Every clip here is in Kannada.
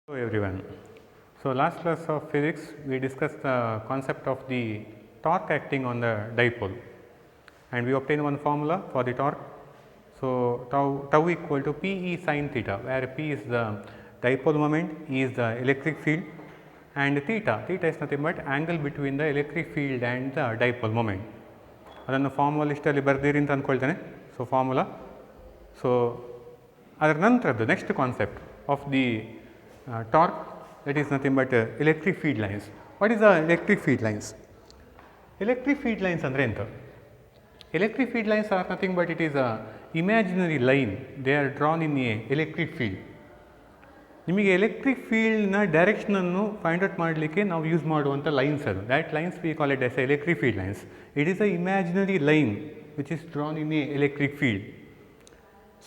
Hello everyone. So last class of physics we discussed the concept of the torque acting on the dipole and we obtained one formula for the torque. So tau equal to Pe sin theta, where P is the dipole moment, E is the electric field and theta is nothing but angle between the electric field and the dipole moment. ಅದನ್ನು ಫಾರ್ಮುಲಾ ಲಿಸ್ಟಲ್ಲಿ ಬರ್ದಿರಿ ಅಂತ ಅಂದ್ಕೊಳ್ತೇನೆ. ಸೊ ಫಾರ್ಮುಲಾ, ಸೊ ಅದರ ನಂತರದ್ದು next concept of the torque, that is nothing but electric field lines. What is the electric field lines? Electric field lines andre enta? Electric field lines are nothing but it is a imaginary line, they are drawn in a electric field. ನಿಮಗೆ ಎಲೆಕ್ಟ್ರಿಕ್ ಫೀಲ್ಡ್ನ ಡೈರೆಕ್ಷನನ್ನು ಫೈಂಡ್ ಔಟ್ ಮಾಡಲಿಕ್ಕೆ ನಾವು ಯೂಸ್ ಮಾಡುವಂಥ ಲೈನ್ಸ್ ಅದು. That lines we call it as electric field lines. It is a imaginary line which is drawn in a electric field.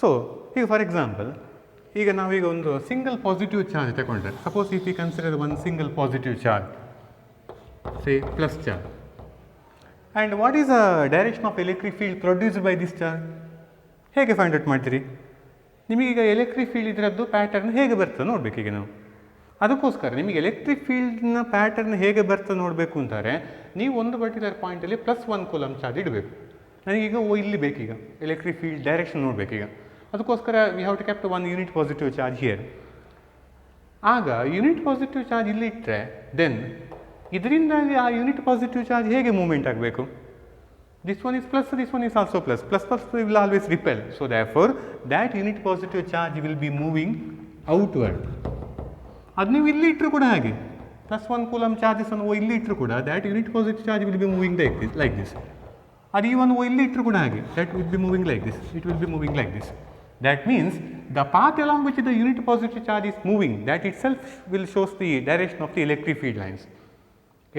So ಈಗ ಫಾರ್ ಎಕ್ಸಾಂಪಲ್, ಈಗ ನಾವೀಗ ಒಂದು ಸಿಂಗಲ್ ಪಾಸಿಟಿವ್ ಚಾರ್ಜ್ ತಗೊಂಡ್ರೆ, suppose if you consider one single positive charge, say plus charge, and what is the direction of electric field produced by this charge? ಹೇಗೆ ಫೈಂಡ್ ಔಟ್ ಮಾಡ್ತೀರಿ? ನಿಮಗೀಗ ಎಲೆಕ್ಟ್ರಿಕ್ ಫೀಲ್ಡ್ ಇದರದ್ದು ಪ್ಯಾಟರ್ನ್ ಹೇಗೆ ಬರ್ತದೆ ನೋಡಬೇಕೀಗ ನಾವು. ಅದಕ್ಕೋಸ್ಕರ ನಿಮಗೆ ಎಲೆಕ್ಟ್ರಿಕ್ ಫೀಲ್ಡ್ನ ಪ್ಯಾಟರ್ನ್ ಹೇಗೆ ಬರ್ತದೆ ನೋಡಬೇಕು ಅಂತಾರೆ, ನೀವು ಒಂದು ಪರ್ಟಿಕ್ಯುಲರ್ ಪಾಯಿಂಟಲ್ಲಿ +1 ಕೂಲಂಬ್ ಚಾರ್ಜ್ ಇಡಬೇಕು. ನನಗೀಗ ಇಲ್ಲಿ ಬೇಕೀಗ ಎಲೆಕ್ಟ್ರಿಕ್ ಫೀಲ್ಡ್ ಡೈರೆಕ್ಷನ್ ನೋಡಬೇಕೀಗ. ಅದಕ್ಕೋಸ್ಕರ we have to kept one unit positive charge here. ಆಗ ಯೂನಿಟ್ ಪಾಸಿಟಿವ್ ಚಾರ್ಜ್ ಇಲ್ಲಿ ಇಟ್ಟರೆ ದೆನ್ ಇದರಿಂದಾಗಿ ಆ ಯೂನಿಟ್ ಪಾಸಿಟಿವ್ ಚಾರ್ಜ್ ಹೇಗೆ ಮೂವ್ಮೆಂಟ್ ಆಗಬೇಕು? This one is plus, this one is also plus. Plus will always repel. So therefore, that unit positive charge will be moving outward. ಅದು ನೀವು ಇಲ್ಲಿ ಇಟ್ಟರು ಕೂಡ ಹಾಗೆ, +1 ಕೂಲಂಬ್ ಚಾರ್ಜಸ್ ಅನ್ನು ಇಲ್ಲಿ ಇಟ್ಟರು ಕೂಡ that unit positive charge will be moving like this. ಅದು even ಇಲ್ಲಿ ಇಟ್ಟರು ಕೂಡ ಹಾಗೆ, that will be moving like this. It will be moving like this. That means the path along which the unit positive charge is moving, that itself will shows the direction of the electric field lines.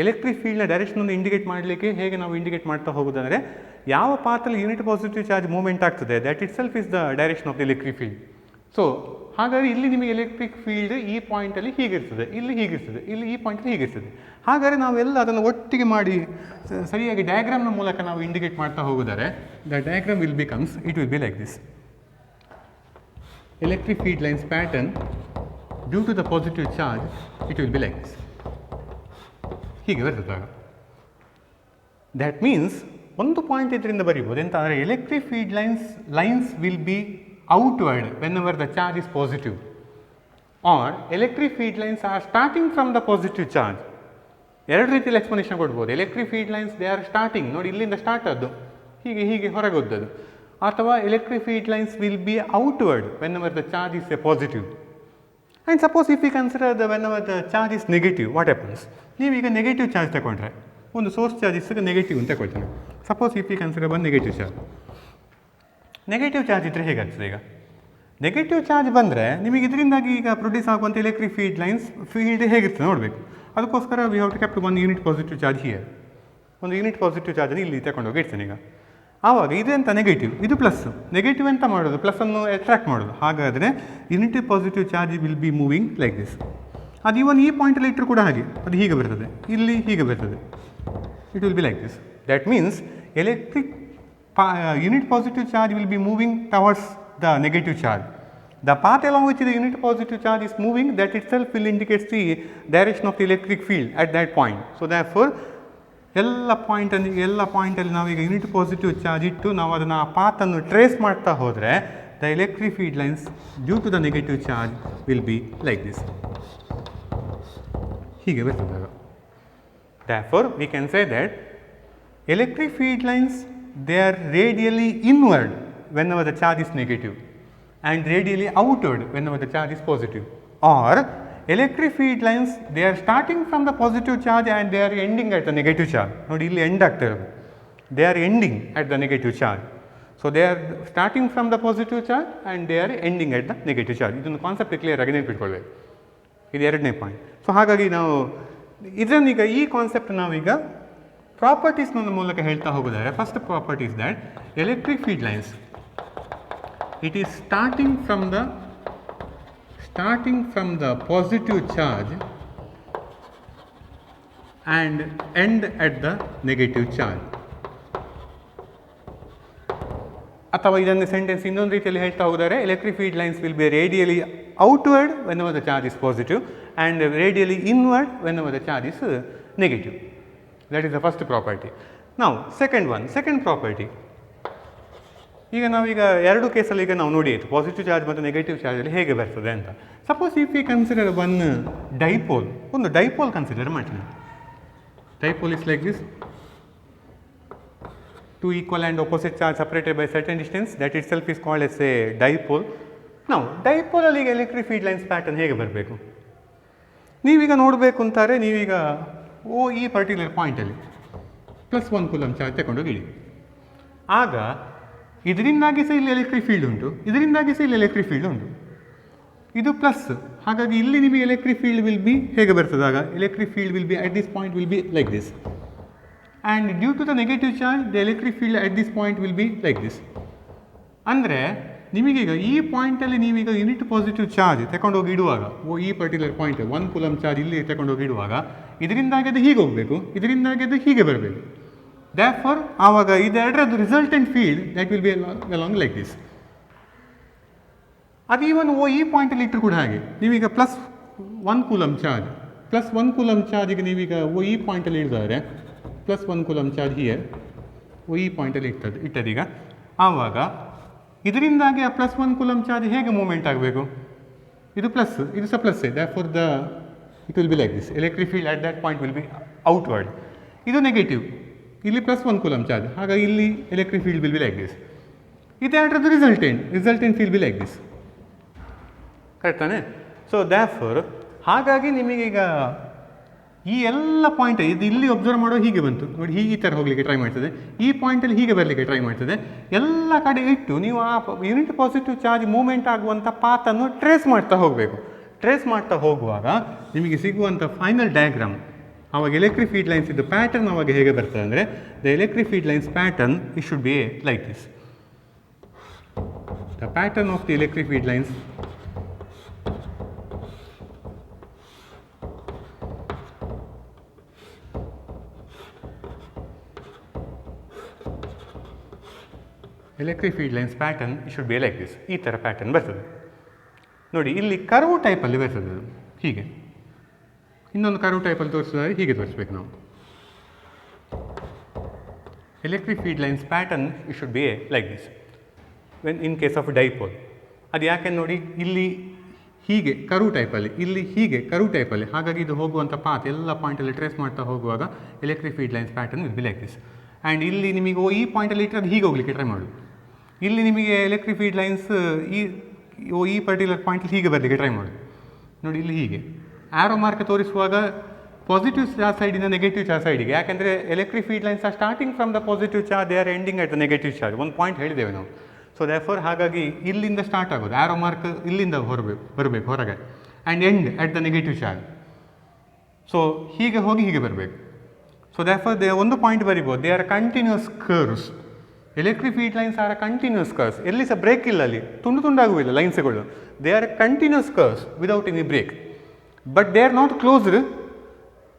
Electric ಫೀಲ್ಡ್ನ ಡೈರೆಕ್ಷನನ್ನು ಇಂಡಿಕೇಟ್ ಮಾಡಲಿಕ್ಕೆ ಹೇಗೆ ನಾವು ಇಂಡಿಕೇಟ್ ಮಾಡ್ತಾ ಹೋಗೋದಂದರೆ, ಯಾವ ಪಾತಲ್ಲಿ ಯೂನಿಟ್ ಪಾಸಿಟಿವ್ ಚಾರ್ಜ್ ಮೂವ್ಮೆಂಟ್ ಆಗ್ತದೆ that itself is the direction of the electric field. So ಹಾಗಾದರೆ ಇಲ್ಲಿ ನಿಮಗೆ ಎಲೆಕ್ಟ್ರಿಕ್ ಫೀಲ್ಡ್ ಈ ಪಾಯಿಂಟಲ್ಲಿ ಹೀಗಿರ್ತದೆ, ಇಲ್ಲಿ ಹೀಗಿರ್ತದೆ, ಇಲ್ಲಿ ಈ ಪಾಯಿಂಟಲ್ಲಿ ಹೀಗಿರ್ತದೆ. ಹಾಗಾದರೆ ನಾವೆಲ್ಲ ಅದನ್ನು ಒಟ್ಟಿಗೆ ಮಾಡಿ ಸರಿಯಾಗಿ ಡಯಾಗ್ರಾಮ್ನ ಮೂಲಕ ನಾವು ಇಂಡಿಕೇಟ್ ಮಾಡ್ತಾ ಹೋಗೋದಾರೆ, the diagram will becomes, it will be like this. Electric field lines pattern due to the positive charge, it will be like this. ಹೀಗೆ ಬರ್ತದಾಗ ದ್ಯಾಟ್ ಮೀನ್ಸ್ ಒಂದು ಪಾಯಿಂಟ್ ಇದರಿಂದ ಬರೀಬೋದು ಎಂತ ಅಂದರೆ, electric field lines will be outward whenever the charge is positive, or electric field lines are starting from the positive charge. ಎರಡು ರೀತಿಯಲ್ಲಿ ಎಕ್ಸ್ಪ್ಲನೇಷನ್ ಕೊಡ್ಬೋದು. Electric field lines they are starting, ನೋಡಿ ಇಲ್ಲಿಂದ ಸ್ಟಾರ್ಟ್ ಆದ್ದು ಹೀಗೆ ಹೀಗೆ ಹೊರಗೋದ್ದದು. ಅಥವಾ electric field lines will be outward whenever the charge is a positive. And suppose if you consider the whenever the charge is negative, what happens? ನೀವೀಗ ನೆಗೆಟಿವ್ ಚಾರ್ಜ್ ತಗೊಂಡ್ರೆ, ಒಂದು ಸೋರ್ಸ್ ಚಾರ್ಜ್ ಇದ್ದಾಗ ನೆಗೆಟಿವ್ ಅಂತ ತಗೊಳ್ತಾನೆ. ಸಪೋಸ್ ಇಫ್ ಯು ಕನ್ಸಿಡರ್ ಬಂದು ನೆಗೆಟಿವ್ ಚಾರ್ಜ್ ಇದ್ದರೆ ಹೇಗಾಗ್ತದೆ? ಈಗ ನೆಗೆಟಿವ್ ಚಾರ್ಜ್ ಬಂದರೆ ನಿಮಗೆ ಇದರಿಂದಾಗಿ ಈಗ ಪ್ರೊಡ್ಯೂಸ್ ಆಗುವಂಥ ಎಲೆಕ್ಟ್ರಿಕ್ ಫೀಲ್ಡ್ ಹೇಗಿರ್ತದೆ ನೋಡಬೇಕು. ಅದಕ್ಕೋಸ್ಕರ we have to kept one unit positive charge here. ಒಂದು ಯೂನಿಟ್ ಪಾಸಿಟಿವ್ ಚಾರ್ಜನ್ನು ಇಲ್ಲಿ ತಗೊಂಡೋಗಿ ಇಡ್ತೇನೆ. ಈಗ ಆವಾಗ ಇದೆಂತ ನೆಗೆಟಿವ್, ಇದು ಪ್ಲಸ್. ನೆಗೆಟಿವ್ ಎಂತ ಮಾಡೋದು? ಪ್ಲಸ್ಸನ್ನು ಅಟ್ರಾಕ್ಟ್ ಮಾಡೋದು. ಹಾಗಾದರೆ unit positive charge will B moving like this. ಅದು ಇವನ್ ಈ ಪಾಯಿಂಟಲ್ಲಿ ಇಟ್ಟರು ಕೂಡ ಹಾಗೆ, ಅದು ಹೀಗೆ ಬರ್ತದೆ, ಇಲ್ಲಿ ಹೀಗೆ ಬರ್ತದೆ. It will be like this. That means electric unit positive charge will B moving towards the negative charge. The path along which the unit positive charge is moving, that itself will indicate the direction of the electric field at that point. So therefore ಎಲ್ಲ ಪಾಯಿಂಟಲ್ಲಿ ನಾವೀಗ ಯೂನಿಟ್ ಪಾಸಿಟಿವ್ ಚಾರ್ಜ್ ಇಟ್ಟು ನಾವು ಅದನ್ನು ಆ ಪಾತನ್ನು ಟ್ರೇಸ್ ಮಾಡ್ತಾ ಹೋದರೆ the electric field lines due to the negative charge will be like this. ಹೀಗೆ ಬರ್ತದಾಗ therefore we can say that electric field lines, they are radially inward whenever the charge is negative and radially outward whenever the charge is positive, or electric field lines, they are starting from the positive charge and they are ending at the negative charge. ನೋಡಿ ಇಲ್ಲಿ ಎಂಡ್ ಆಗ್ತಾ ಇರೋದು, they are ending at the negative charge. So they are starting from the positive charge and they are ending at the negative charge. ಇದೊಂದು ಕಾನ್ಸೆಪ್ಟ್ ಕ್ಲಿಯರ್ ಆಗಿ ನೆನಪಿಟ್ಕೊಳ್ಬೇಕು. ಇದು ಎರಡನೇ ಪಾಯಿಂಟ್. ಸೊ ಹಾಗಾಗಿ ನಾವು ಇದನ್ನೀಗ ಈ ಕಾನ್ಸೆಪ್ಟ್ ನಾವೀಗ ಪ್ರಾಪರ್ಟೀಸ್ನ ಮೂಲಕ ಹೇಳ್ತಾ ಹೋಗೋದಾದ್ರೆ, first property is that electric field lines, it is starting from the positive charge and end at the negative charge. ಅಥವಾ ಇದನ್ನು ಸೆಂಟೆನ್ಸ್ ಇನ್ನೊಂದು ರೀತಿಯಲ್ಲಿ ಹೇಳ್ತಾ ಹೋದರೆ, electric field lines will B radially outward whenever the charge is positive and radially inward whenever the charge is negative. That is the first property. Now second property. ಈಗ ನಾವೀಗ ಎರಡು ಕೇಸಲ್ಲಿ ಈಗ ನಾವು ನೋಡಿ ಆಯಿತು ಪಾಸಿಟಿವ್ ಚಾರ್ಜ್ ಮತ್ತು ನೆಗೆಟಿವ್ ಚಾರ್ಜಲ್ಲಿ ಹೇಗೆ ಬರ್ತದೆ ಅಂತ. Suppose if we consider one dipole, ಒಂದು ಡೈಪೋಲ್ ಕನ್ಸಿಡರ್ ಮಾಡ್ತೀನಿ. Dipole is like this, two equal and opposite charge separated by certain distance, that itself is called as a dipole. Now dipole ಅಲ್ಲಿ ಈಗ ಎಲೆಕ್ಟ್ರಿಕ್ ಫೀಲ್ಡ್ ಲೈನ್ಸ್ ಪ್ಯಾಟರ್ನ್ ಹೇಗೆ ಬರಬೇಕು ನೀವೀಗ ನೋಡಬೇಕು ಅಂತಾರೆ. ನೀವೀಗ ಈ ಪರ್ಟಿಕ್ಯುಲರ್ ಪಾಯಿಂಟಲ್ಲಿ +1 ಕೂಲಂಬ್ ಚಾರ್ಜ್ ತಗೊಂಡೋಗಿ ಇಡಿ. ಆಗ ಇದರಿಂದಾಗಿ ಸಹ ಇಲ್ಲಿ ಎಲೆಕ್ಟ್ರಿಕ್ ಫೀಲ್ಡ್ ಉಂಟು, ಇದರಿಂದಾಗಿ ಸಹ ಇಲ್ಲಿ ಎಲೆಕ್ಟ್ರಿಕ್ ಫೀಲ್ಡ್ ಉಂಟು, ಇದು ಪ್ಲಸ್. ಹಾಗಾಗಿ ಇಲ್ಲಿ ನಿಮಗೆ ಎಲೆಕ್ಟ್ರಿಕ್ ಫೀಲ್ಡ್ ವಿಲ್ ಬಿ ಹೇಗೆ ಬರ್ತದೆ, ಆಗ electric field will be at this point will be like this. And due to the negative charge, the electric field at this point will be like this. ಅಂದರೆ ನಿಮಗೀಗ ಈ ಪಾಯಿಂಟಲ್ಲಿ ನೀವೀಗ ಯೂನಿಟ್ ಪಾಸಿಟಿವ್ ಚಾರ್ಜ್ ತಗೊಂಡೋಗಿ ಇಡುವಾಗ, ಈ ಪರ್ಟಿಕ್ಯುಲರ್ ಪಾಯಿಂಟ್ 1 ಕೂಲಂಬ್ ಚಾರ್ಜ್ ಇಲ್ಲಿ ತಗೊಂಡೋಗಿ ಇಡುವಾಗ ಇದರಿಂದಾಗಿ ಅದು ಹೀಗೆ ಹೋಗಬೇಕು, ಇದರಿಂದಾಗಿ ಅದು ಹೀಗೆ ಬರಬೇಕು. Therefore ಆವಾಗ ಇದೆರಡರದ್ದು resultant field that will be along like this. ಅದು ಈವನ್ ಈ ಪಾಯಿಂಟಲ್ಲಿ ಇಟ್ಟರು ಕೂಡ ಹಾಗೆ. ನೀವೀಗ +1 ಕೂಲಂಬ್ ಚಾರ್ಜ್, +1 ಕೂಲಂಬ್ ಚಾರ್ಜಿಗೆ ನೀವೀಗ ಈ ಪಾಯಿಂಟಲ್ಲಿ ಇಡಿದರೆ +1 ಕೂಲಂಬ್ ಚಾರ್ಜ್ ಹಿಯರ್ ಈ ಪಾಯಿಂಟಲ್ಲಿ ಇಟ್ಟದೀಗ ಆವಾಗ ಇದರಿಂದಾಗಿ ಆ +1 ಕೂಲಂಬ್ ಚಾರ್ಜ್ ಹೇಗೆ ಮೂವ್ಮೆಂಟ್ ಆಗಬೇಕು, ಇದು ಪ್ಲಸ್, ಇದು ಸಹ plus. Therefore it will be like this. Electric field at that point will be outward. ಇದು ನೆಗೆಟಿವ್, ಇಲ್ಲಿ +1 ಕೂಲಂಬ್ ಚಾರ್ಜ್, ಹಾಗಾಗಿ ಇಲ್ಲಿ electric field will be like this. ಇದೆರಡರದ್ದು resultant field be like this. Correct ತಾನೆ? ಸೊ therefore ಹಾಗಾಗಿ ನಿಮಗೀಗ ಈ ಎಲ್ಲ ಪಾಯಿಂಟ್ ಇದು ಇಲ್ಲಿ ಒಬ್ಸರ್ವ್ ಮಾಡೋ ಹೀಗೆ ಬಂತು ನೋಡಿ, ಈ ಥರ ಹೋಗಲಿಕ್ಕೆ ಟ್ರೈ ಮಾಡ್ತದೆ, ಈ ಪಾಯಿಂಟಲ್ಲಿ ಹೀಗೆ ಬರಲಿಕ್ಕೆ ಟ್ರೈ ಮಾಡ್ತದೆ. ಎಲ್ಲ ಕಡೆ ಇಟ್ಟು ನೀವು ಆ ಯೂನಿಟ್ ಪಾಸಿಟಿವ್ ಚಾರ್ಜ್ ಮೂವ್ಮೆಂಟ್ ಆಗುವಂಥ ಪಾತನ್ನು ಟ್ರೇಸ್ ಮಾಡ್ತಾ ಹೋಗಬೇಕು. ಟ್ರೇಸ್ ಮಾಡ್ತಾ ಹೋಗುವಾಗ ನಿಮಗೆ ಸಿಗುವಂಥ ಫೈನಲ್ ಡಯಾಗ್ರಾಮ್, ಆವಾಗ ಎಲೆಕ್ಟ್ರಿಕ್ ಫೀಲ್ಡ್ ಲೈನ್ಸ್ ಇದು ಪ್ಯಾಟರ್ನ್ ಆವಾಗ ಹೇಗೆ ಬರ್ತದೆ ಅಂದರೆ, the electric field lines pattern it should be like this. The pattern of the electric field lines electric field lines pattern it should be like this. ಈ ಥರ ಪ್ಯಾಟರ್ನ್ ಬರ್ತದೆ ನೋಡಿ. ಇಲ್ಲಿ ಕರ್ವ್ ಟೈಪಲ್ಲಿ ಬರ್ತದೆ ಅದು ಹೀಗೆ. ಇನ್ನೊಂದು ಕರ್ವ್ ಟೈಪಲ್ಲಿ ತೋರಿಸಿದ್ರೆ ಹೀಗೆ ತೋರಿಸ್ಬೇಕು ನಾವು. Electric field lines pattern it should be like this when in case of dipole. ಅದು ಯಾಕೆ ನೋಡಿ, ಇಲ್ಲಿ ಹೀಗೆ ಕರ್ವ್ ಟೈಪಲ್ಲಿ, ಇಲ್ಲಿ ಹೀಗೆ ಕರ್ವ್ ಟೈಪಲ್ಲಿ, ಹಾಗಾಗಿ ಇದು ಹೋಗುವಂಥ ಪಾತ್ ಎಲ್ಲ ಪಾಯಿಂಟಲ್ಲಿ ಟ್ರೇಸ್ ಮಾಡ್ತಾ ಹೋಗುವಾಗ electric field lines pattern will be like this. And ಇಲ್ಲಿ ನಿಮಗೆ ಈ ಪಾಯಿಂಟಲ್ಲಿ ಇಟ್ಟರೆ ಅದು ಹೀಗೆ ಹೋಗಲಿಕ್ಕೆ ಟ್ರೈ ಮಾಡು. ಇಲ್ಲಿ ನಿಮಗೆ ಎಲೆಕ್ಟ್ರಿಕ್ ಫೀಲ್ಡ್ ಲೈನ್ಸ್ ಈ ಪರ್ಟಿಕ್ಯುಲರ್ ಪಾಯಿಂಟಲ್ಲಿ ಹೀಗೆ ಬರಲಿಕ್ಕೆ ಟ್ರೈ ಮಾಡಿ ನೋಡಿ. ಇಲ್ಲಿ ಹೀಗೆ ಆ್ಯರೋ ಮಾರ್ಕ್ ತೋರಿಸುವಾಗ ಪಾಸಿಟಿವ್ ಚಾರ್ಜ್ ಸೈಡಿಂದ ನೆಗೆಟಿವ್ ಚಾರ್ಜ್ ಸೈಡಿಗೆ, ಯಾಕೆಂದರೆ electric field lines are starting from the positive charge, they are ending at the negative charge. ಒಂದು ಪಾಯಿಂಟ್ ಹೇಳಿದ್ದೇವೆ ನಾವು. ಸೊ therefore ಹಾಗಾಗಿ ಇಲ್ಲಿಂದ ಸ್ಟಾರ್ಟ್ ಆಗೋದು, ಆ್ಯರೋ ಮಾರ್ಕ್ ಇಲ್ಲಿಂದ ಬರಬೇಕು ಹೊರಗೆ, and end at the negative charge. So ಹೀಗೆ ಹೋಗಿ ಹೀಗೆ ಬರಬೇಕು. ಸೊ therefore ಒಂದು ಪಾಯಿಂಟ್ ಬರಿಬೋದು, they are continuous curves. Electric field lines are continuous curves. ಎಲ್ಲಿ ಸಹ ಬ್ರೇಕ್ ಇಲ್ಲ, ಅಲ್ಲಿ ತುಂಡಾಗುವುದಿಲ್ಲ ಲೈನ್ಸ್ಗಳು. They are continuous curves without any break. But they are not closed,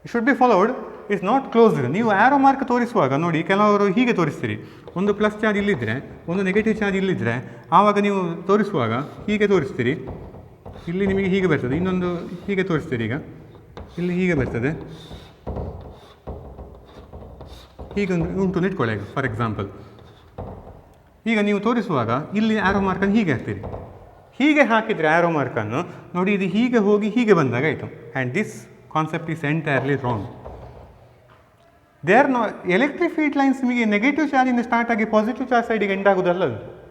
it should be followed, is not closed. ನೀವು ಆ್ಯರೋ ಮಾರ್ಕ್ ತೋರಿಸುವಾಗ ನೋಡಿ, ಕೆಲವರು ಹೀಗೆ ತೋರಿಸ್ತೀರಿ, ಒಂದು ಪ್ಲಸ್ ಚಾರ್ಜ್ ಇಲ್ಲಿದ್ದರೆ ಒಂದು ನೆಗೆಟಿವ್ ಚಾರ್ಜ್ ಇಲ್ಲಿದ್ದರೆ, ಆವಾಗ ನೀವು ತೋರಿಸುವಾಗ ಹೀಗೆ ತೋರಿಸ್ತೀರಿ, ಇಲ್ಲಿ ನಿಮಗೆ ಹೀಗೆ ಬರ್ತದೆ, ಇನ್ನೊಂದು ಹೀಗೆ ತೋರಿಸ್ತೀರಿ, ಈಗ ಇಲ್ಲಿ ಹೀಗೆ ಬರ್ತದೆ, ಹೀಗೆ ಉಂಟು ಇಟ್ಕೊಳ್ಳಿ ಫಾರ್ ಎಕ್ಸಾಂಪಲ್. ಈಗ ನೀವು ತೋರಿಸುವಾಗ ಇಲ್ಲಿ ಆ್ಯರೋ ಮಾರ್ಕನ್ನು ಹೀಗೆ ಹಾಕ್ತೀರಿ, ಹೀಗೆ ಹಾಕಿದರೆ ಆ್ಯರೋ ಮಾರ್ಕನ್ನು ನೋಡಿ, ಇದು ಹೀಗೆ ಹೋಗಿ ಹೀಗೆ ಬಂದಾಗ ಆಯಿತು. And this concept is entirely wrong. They are electric field lines ನಿಮಗೆ ನೆಗೆಟಿವ್ ಚಾರ್ಜಿಂದ ಸ್ಟಾರ್ಟ್ ಆಗಿ ಪಾಸಿಟಿವ್ ಚಾರ್ಜ್ ಸೈಡಿಗೆ ಎಂಡ್ ಆಗೋದಲ್ಲ.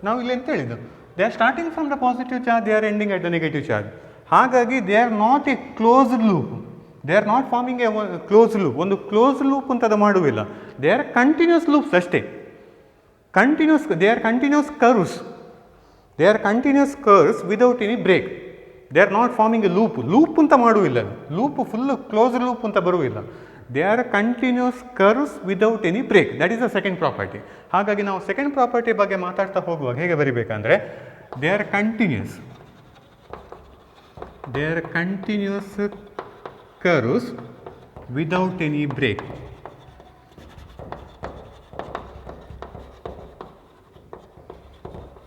ನಾವು ಇಲ್ಲಿ ಎಂತ ಹೇಳಿದ್ದು, they are starting from the positive charge, they are ending at the negative charge. ಹಾಗಾಗಿ they are not a closed loop, they are not forming a close loop. ಒಂದು ಕ್ಲೋಸ್ ಲೂಪ್ ಅಂತದ್ದು ಮಾಡುವುದಿಲ್ಲ. ದೇ ಆರ್ ಕಂಟಿನ್ಯೂಸ್ ಲೂಪ್ಸ್ ಅಷ್ಟೇ. Continuous, they are continuous curves. They are continuous curves without any break. They are not forming a loop ಅಂತ ಮಾಡುವುದಿಲ್ಲ. ಲೂಪ್ ಫುಲ್ಲು ಕ್ಲೋಸ್ ಲೂಪ್ ಅಂತ ಬರುವುದಿಲ್ಲ. They are continuous curves without any break. That is the second property. ಹಾಗಾಗಿ ನಾವು ಸೆಕೆಂಡ್ ಪ್ರಾಪರ್ಟಿ ಬಗ್ಗೆ ಮಾತಾಡ್ತಾ ಹೋಗುವಾಗ ಹೇಗೆ ಬರಿಬೇಕಂದ್ರೆ, they are continuous, they are continuous curves without any break.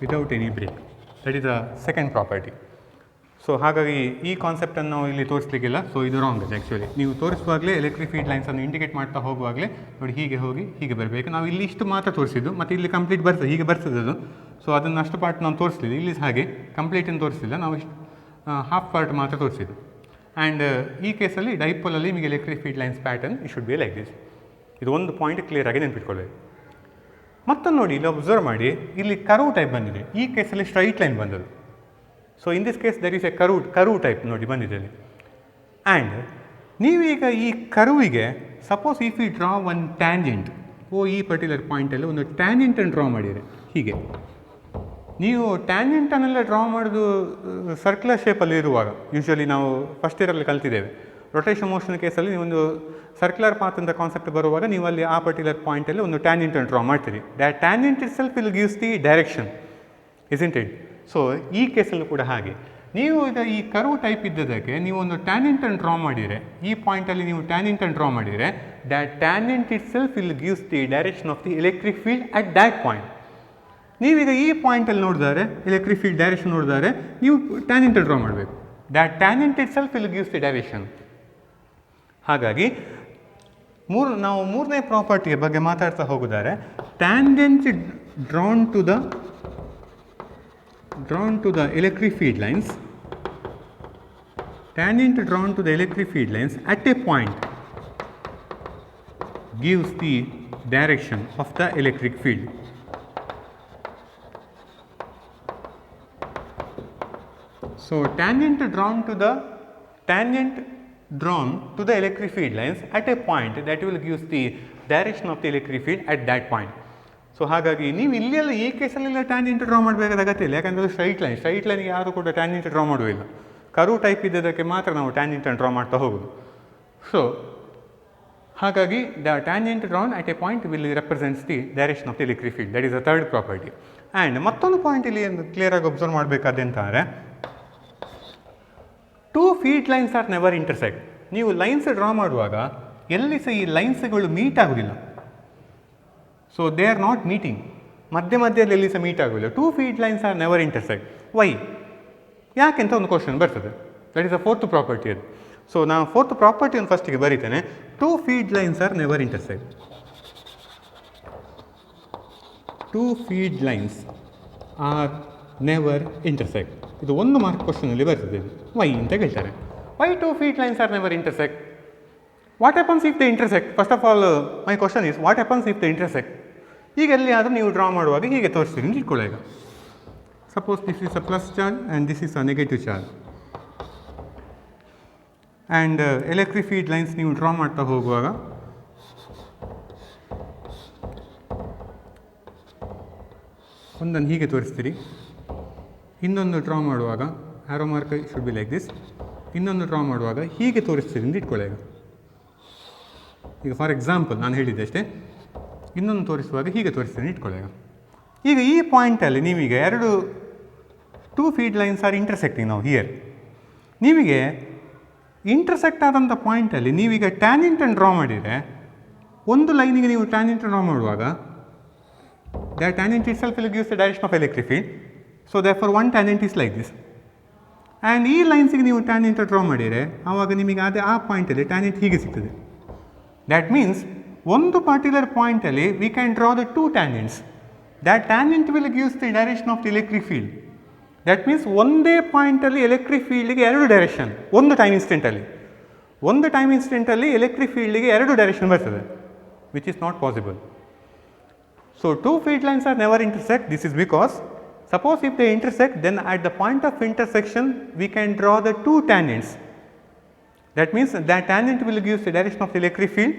Without any break. That is the second property. So ಹಾಗಾಗಿ ಈ ಕಾನ್ಸೆಪ್ಟನ್ನು ನಾವು ಇಲ್ಲಿ ತೋರಿಸಲಿಕ್ಕಿಲ್ಲ. ಸೊ ಇದು ರಾಂಗ್ ಇದೆ ಆ್ಯಕ್ಚುಲಿ. ನೀವು ತೋರಿಸುವಾಗಲೇ ಎಲೆಕ್ಟ್ರಿಕ್ ಫೀಲ್ಡ್ ಲೈನ್ಸನ್ನು ಇಂಡಿಕೇಟ್ ಮಾಡ್ತಾ ಹೋಗುವಾಗಲೇ ನೋಡಿ ಹೀಗೆ ಹೋಗಿ ಹೀಗೆ ಬರಬೇಕು. ನಾವು ಇಲ್ಲಿ ಇಷ್ಟು ಮಾತ್ರ ತೋರಿಸಿದ್ದು, ಮತ್ತು ಇಲ್ಲಿ ಕಂಪ್ಲೀಟ್ ಬರ್ತದೆ, ಹೀಗೆ ಬರ್ತದೆ ಅದು. ಸೊ ಅದನ್ನು ಅಷ್ಟು ಪಾರ್ಟ್ ನಾವು ತೋರಿಸಲಿಲ್ಲ. ಇಲ್ಲಿ ಹಾಗೆ ಕಂಪ್ಲೀಟನ್ನು ತೋರಿಸಲಿಲ್ಲ, ನಾವು ಇಷ್ಟು ಹಾಫ್ ಪಾರ್ಟ್ ಮಾತ್ರ ತೋರಿಸಿದ್ದು. ಆ್ಯಂಡ್ ಈ ಕೇಸಲ್ಲಿ ಡೈಪೋಲಲ್ಲಿ ನಿಮಗೆ electric field lines pattern it should be like this. ಇದು ಒಂದು ಪಾಯಿಂಟ್ ಕ್ಲಿಯರಾಗಿ ನೆನಪಿಟ್ಕೊಳ್ಳಬೇಕು. ಮತ್ತೊಂದು ನೋಡಿ, ಇಲ್ಲಿ ಅಬ್ಸರ್ವ್ ಮಾಡಿ, ಇಲ್ಲಿ ಕರ್ವ್ ಟೈಪ್ ಬಂದಿದೆ. ಈ ಕೇಸಲ್ಲಿ ಸ್ಟ್ರೈಟ್ ಲೈನ್ ಬಂದದ್ದು. So in this case there is a curve type ನೋಡಿ ಬಂದಿದೆ. ಆ್ಯಂಡ್ ನೀವೀಗ ಈ ಕರ್ವಿಗೆ suppose if you draw one tangent, ಈ ಪರ್ಟಿಕ್ಯುಲರ್ ಪಾಯಿಂಟಲ್ಲಿ ಒಂದು ಟ್ಯಾಂಜೆಂಟನ್ನು ಡ್ರಾ ಮಾಡಿದರೆ ಹೀಗೆ. ನೀವು ಟ್ಯಾಂಜೆಂಟನ್ನೆಲ್ಲ ಡ್ರಾ ಮಾಡೋದು ಸರ್ಕ್ಯುಲರ್ ಶೇಪಲ್ಲಿ ಇರುವಾಗ, ಯೂಶ್ವಲಿ ನಾವು ಫಸ್ಟ್ ಇಯರಲ್ಲಿ ಕಲ್ತಿದ್ದೇವೆ. ರೊಟೇಷನ್ ಮೋಷನ್ ಕೇಸಲ್ಲಿ ನೀವೊಂದು ಸರ್ಕ್ಯುಲರ್ ಪಾತ್ ಅಂತ ಕಾನ್ಸೆಪ್ಟ್ ಬರುವಾಗ ನೀವು ಅಲ್ಲಿ ಆ ಪರ್ಟಿಕ್ಯುಲರ್ ಪಾಯಿಂಟಲ್ಲಿ ಒಂದು ಟ್ಯಾಂಜೆಂಟನ್ನು ಡ್ರಾ ಮಾಡ್ತೀರಿ. That tangent itself will gives the direction, isn't it? So ಈ ಕೇಸಲ್ಲೂ ಕೂಡ ಹಾಗೆ. ನೀವು ಈಗ ಈ ಕರ್ವ್ ಟೈಪ್ ಇದ್ದದಕ್ಕೆ ನೀವು ಒಂದು ಟ್ಯಾಂಜೆಂಟನ್ನು ಡ್ರಾ ಮಾಡಿದರೆ, ಈ ಪಾಯಿಂಟಲ್ಲಿ ನೀವು ಟ್ಯಾಂಜೆಂಟನ್ನು ಡ್ರಾ ಮಾಡಿದರೆ, that tangent itself will gives the direction of the electric field at that point. ನೀವೀಗ ಈ ಪಾಯಿಂಟಲ್ಲಿ ನೋಡಿದರೆ ಎಲೆಕ್ಟ್ರಿಕ್ ಫೀಲ್ಡ್ ಡೈರೆಕ್ಷನ್ ನೋಡಿದರೆ ನೀವು ಟ್ಯಾಂಜೆಂಟನ್ನು ಡ್ರಾ ಮಾಡಬೇಕು. That tangent itself will gives the direction. ಹಾಗಾಗಿ ನಾವು ಮೂರನೇ ಪ್ರಾಪರ್ಟಿಯ ಬಗ್ಗೆ ಮಾತಾಡ್ತಾ ಹೋಗಿದ್ದಾರೆ. Tangent drawn to the electric field lines, tangent drawn to the electric field lines at a point gives the direction of the electric field. So tangent drawn to the electric field lines at a point that will gives the direction of the electric field at that point. So ಹಾಗಾಗಿ ನೀವು ಇಲ್ಲೆಲ್ಲ ಈ ಕೇಸಲ್ಲೆಲ್ಲ ಟ್ಯಾಂಜೆಂಟ್ ಡ್ರಾ ಮಾಡಬೇಕಾದ ಅಗತ್ಯ ಇಲ್ಲ. ಯಾಕಂದರೆ ಸ್ಟ್ರೈಟ್ ಲೈನ್ಗೆ ಯಾರು ಕೂಡ ಟ್ಯಾಂಜೆಂಟ್ ಡ್ರಾ ಮಾಡುವುದಿಲ್ಲ. ಕರ್ವ್ ಟೈಪ್ ಇದ್ದದಕ್ಕೆ ಮಾತ್ರ ನಾವು ಟ್ಯಾಂಜೆಂಟನ್ನು ಡ್ರಾ ಮಾಡ್ತಾ ಹೋಗೋದು. ಸೊ ಹಾಗಾಗಿ the tangent drawn at a point will represents the direction of the electric field. That is the third property. And ಮತ್ತೊಂದು ಪಾಯಿಂಟ್ ಇಲ್ಲಿ ಕ್ಲಿಯರಾಗಿ ಅಬ್ಸರ್ವ್ ಮಾಡಬೇಕಾದಂತಾರೆ, two field lines are never intersect. ನೀವು ಲೈನ್ಸ್ ಡ್ರಾ ಮಾಡುವಾಗ ಎಲ್ಲಿ ಸಹ ಈ ಲೈನ್ಸ್ಗಳು ಮೀಟ್ ಆಗೋದಿಲ್ಲ. So they are not meeting. ಮಧ್ಯದಲ್ಲಿ ಎಲ್ಲಿ ಸಹ ಮೀಟ್ ಆಗೋದಿಲ್ಲ. Two field lines are never intersect. Why? ಯಾಕೆಂತ ಒಂದು ಕ್ವಶನ್ ಬರ್ತದೆ. That is a fourth property ಅದು. ಸೊ ನಾನು ಫೋರ್ತ್ ಪ್ರಾಪರ್ಟಿಯನ್ನು ಫಸ್ಟಿಗೆ ಬರೀತೇನೆ. Two field lines are never intersect. Two field lines are never intersect. ಇದು ಒಂದು ಮಾರ್ಕ್ ಕ್ವಶನಲ್ಲಿ ಬರ್ತದೆ. ವೈ ಅಂತ ಕೇಳ್ತಾರೆ. Why two field lines are never intersect? What happens if they intersect? First of all my question is what happens if they intersect? ಈಗ ಎಲ್ಲಿಯಾದರೂ ನೀವು ಡ್ರಾ ಮಾಡುವಾಗ ಹೀಗೆ ತೋರಿಸ್ತೀನಿ ಅಂತ ಇಟ್ಕೊಳ್ಳಿ. ಈಗ suppose this is a plus charge and this is a negative charge. And electric field lines ನೀವು ಡ್ರಾ ಮಾಡ್ತಾ ಹೋಗುವಾಗ ಒಂದನ್ನು ಹೀಗೆ ತೋರಿಸ್ತೀರಿ. ಇನ್ನೊಂದು ಡ್ರಾ ಮಾಡುವಾಗ arrow mark should be like this. ಇನ್ನೊಂದು ಡ್ರಾ ಮಾಡುವಾಗ ಹೀಗೆ ತೋರಿಸ್ತೀರಿ ಅಂತ ಇಟ್ಕೊಳ್ಳಿ. ಈಗ ಫಾರ್ ಎಕ್ಸಾಂಪಲ್ ನಾನು ಹೇಳಿದ್ದೆ ಅಷ್ಟೇ. ಇನ್ನೊಂದು ತೋರಿಸುವಾಗ ಹೀಗೆ ತೋರಿಸ್ತೀನಿ ಇಟ್ಕೊಳ್ಳಿ. ಈಗ ಈ ಪಾಯಿಂಟಲ್ಲಿ ನೀವೀಗ two field lines are intersecting ನಾವು ಹಿಯರ್. ನೀವಿಗೆ ಇಂಟರ್ಸೆಕ್ಟ್ ಆದಂಥ ಪಾಯಿಂಟಲ್ಲಿ ನೀವೀಗ ಟ್ಯಾಂಜೆಂಟನ್ನು ಡ್ರಾ ಮಾಡಿದರೆ, ಒಂದು ಲೈನಿಗೆ ನೀವು ಟ್ಯಾಂಜೆಂಟ್ ಡ್ರಾ ಮಾಡುವಾಗ that tangent itself will gives the direction of electric field. So therefore one tangent is like this. And ಈ ಲೈನ್ಸಿಗೆ ನೀವು ಟ್ಯಾಂಜೆಂಟ್ ಡ್ರಾ ಮಾಡಿದರೆ ಆವಾಗ ನಿಮಗೆ ಆ ಪಾಯಿಂಟಲ್ಲಿ ಟ್ಯಾಂಜೆಂಟ್ ಹೀಗೆ ಸಿಗ್ತದೆ. ದ್ಯಾಟ್ ಮೀನ್ಸ್ ಒಂದು ಪರ್ಟಿಕ್ಯುಲರ್ ಪಾಯಿಂಟಲ್ಲಿ we can draw the two tangents. That tangent will gives the direction of the electric field. That means ಒಂದೇ ಪಾಯಿಂಟಲ್ಲಿ ಎಲೆಕ್ಟ್ರಿಕ್ ಫೀಲ್ಡಿಗೆ ಎರಡು ಡೈರೆಕ್ಷನ್ ಒಂದು ಟೈಮ್ ಇನ್ಸ್ಟೆಂಟಲ್ಲಿ ಎಲೆಕ್ಟ್ರಿಕ್ ಫೀಲ್ಡಿಗೆ ಎರಡು ಡೈರೆಕ್ಷನ್ ಬರ್ತದೆ, which is not possible. So two field lines are never intersect. This is because suppose if they intersect, then at the point of intersection we can draw the two tangents. That means that tangent will give the direction of the electric field.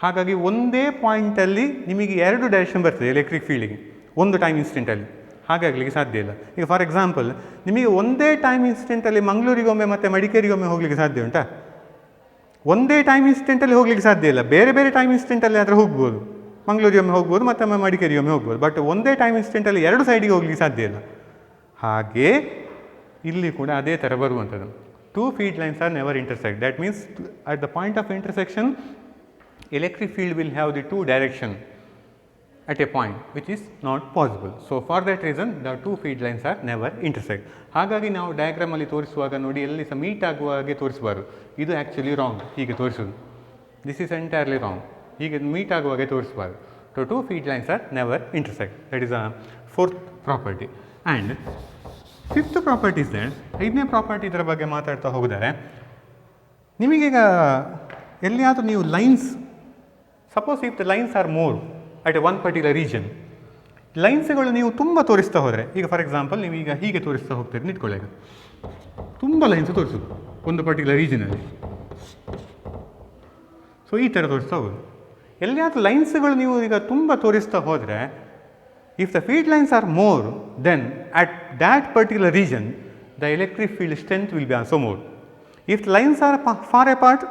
ಹಾಗಾಗಿ ಒಂದೇ ಪಾಯಿಂಟಲ್ಲಿ ನಿಮಗೆ ಎರಡು ಡೈರೆಕ್ಷನ್ ಬರ್ತದೆ ಎಲೆಕ್ಟ್ರಿಕ್ ಫೀಲ್ಡಿಗೆ ಒಂದು ಟೈಮ್ ಇನ್ಸ್ಟೆಂಟಲ್ಲಿ. ಹಾಗಾಗಲಿಕ್ಕೆ ಸಾಧ್ಯ ಇಲ್ಲ. ಈಗ ಫಾರ್ ಎಕ್ಸಾಂಪಲ್ ನಿಮಗೆ ಒಂದೇ ಟೈಮ್ ಇನ್ಸ್ಟೆಂಟಲ್ಲಿ ಮಂಗಳೂರಿಗೊಮ್ಮೆ ಮತ್ತು ಮಡಿಕೇರಿಗೊಮ್ಮೆ ಹೋಗಲಿಕ್ಕೆ ಸಾಧ್ಯ ಉಂಟಾ? ಒಂದೇ ಟೈಮ್ ಇನ್ಸ್ಟೆಂಟಲ್ಲಿ ಹೋಗಲಿಕ್ಕೆ ಸಾಧ್ಯ ಇಲ್ಲ. ಬೇರೆ ಬೇರೆ ಟೈಮ್ ಇನ್ಸ್ಟೆಂಟಲ್ಲಿ ಆದರೆ ಹೋಗ್ಬೋದು. ಮಂಗಳೂರಿಗೊಮ್ಮೆ ಹೋಗ್ಬೋದು, ಮತ್ತೊಮ್ಮೆ ಮಡಿಕೇರಿಗೊಮ್ಮೆ ಹೋಗ್ಬೋದು. ಬಟ್ ಒಂದೇ ಟೈಮ್ ಇನ್ಸ್ಟೆಂಟಲ್ಲಿ ಎರಡು ಸೈಡಿಗೆ ಹೋಗಲಿಕ್ಕೆ ಸಾಧ್ಯ ಇಲ್ಲ. ಹಾಗೆ ಇಲ್ಲಿ ಕೂಡ ಅದೇ ಥರ ಬರುವಂಥದ್ದು. Two field lines are never intersect. That means at the point of intersection electric field will have the two direction at a point which is not possible. So, for that reason the two feed lines are never intersect. ಹಾಗಾಗಿ ನಾವು ಡಯಾಗ್ರಾಮ್ ಅಲ್ಲಿ ತೋರಿಸುವಾಗ ನೋಡಿ ಎಲ್ಲಿ ಸಹ ಮೀಟ್ ಆಗುವ ಹಾಗೆ ತೋರಿಸಬಾರದು. ಇದು ಆ್ಯಕ್ಚುಲಿ ರಾಂಗ್. ಹೀಗೆ ತೋರಿಸೋದು, ದಿಸ್ ಈಸ್ ಎಂಟೈರ್ಲಿ ರಾಂಗ್. ಹೀಗೆ ಮೀಟ್ ಆಗುವ ಹಾಗೆ ತೋರಿಸಬಾರದು. So two field lines are never intersect. That is a fourth property. And fifth property is that, ಐದನೇ ಪ್ರಾಪರ್ಟಿ ಇದರ ಬಗ್ಗೆ ಮಾತಾಡ್ತಾ ಹೋಗಿದ್ದಾರೆ. ನಿಮಗೀಗ ಎಲ್ಲಿಯಾದರೂ ನೀವು lines, suppose if the lines are more at a one particular region, ಲೈನ್ಸ್ಗಳು ನೀವು ತುಂಬ ತೋರಿಸ್ತಾ ಹೋದರೆ, ಈಗ ಫಾರ್ ಎಕ್ಸಾಂಪಲ್ ನೀವು ಈಗ ಹೀಗೆ ತೋರಿಸ್ತಾ ಹೋಗ್ತೀರಿ ನಿಂತ್ಕೊಳ್ಳಿ, ಈಗ ತುಂಬ ಲೈನ್ಸ್ ತೋರಿಸೋದು ಒಂದು ಪರ್ಟಿಕ್ಯುಲರ್ ರೀಜನಲ್ಲಿ. ಸೊ ಈ ಥರ ತೋರಿಸ್ತಾ ಹೋಗೋದು. ಎಲ್ಲಿಯಾದರೂ ಲೈನ್ಸ್ಗಳು ನೀವು ಈಗ ತುಂಬ ತೋರಿಸ್ತಾ ಹೋದರೆ, if the field lines are more, then at that particular region the electric field strength will be also more. If lines are far apart,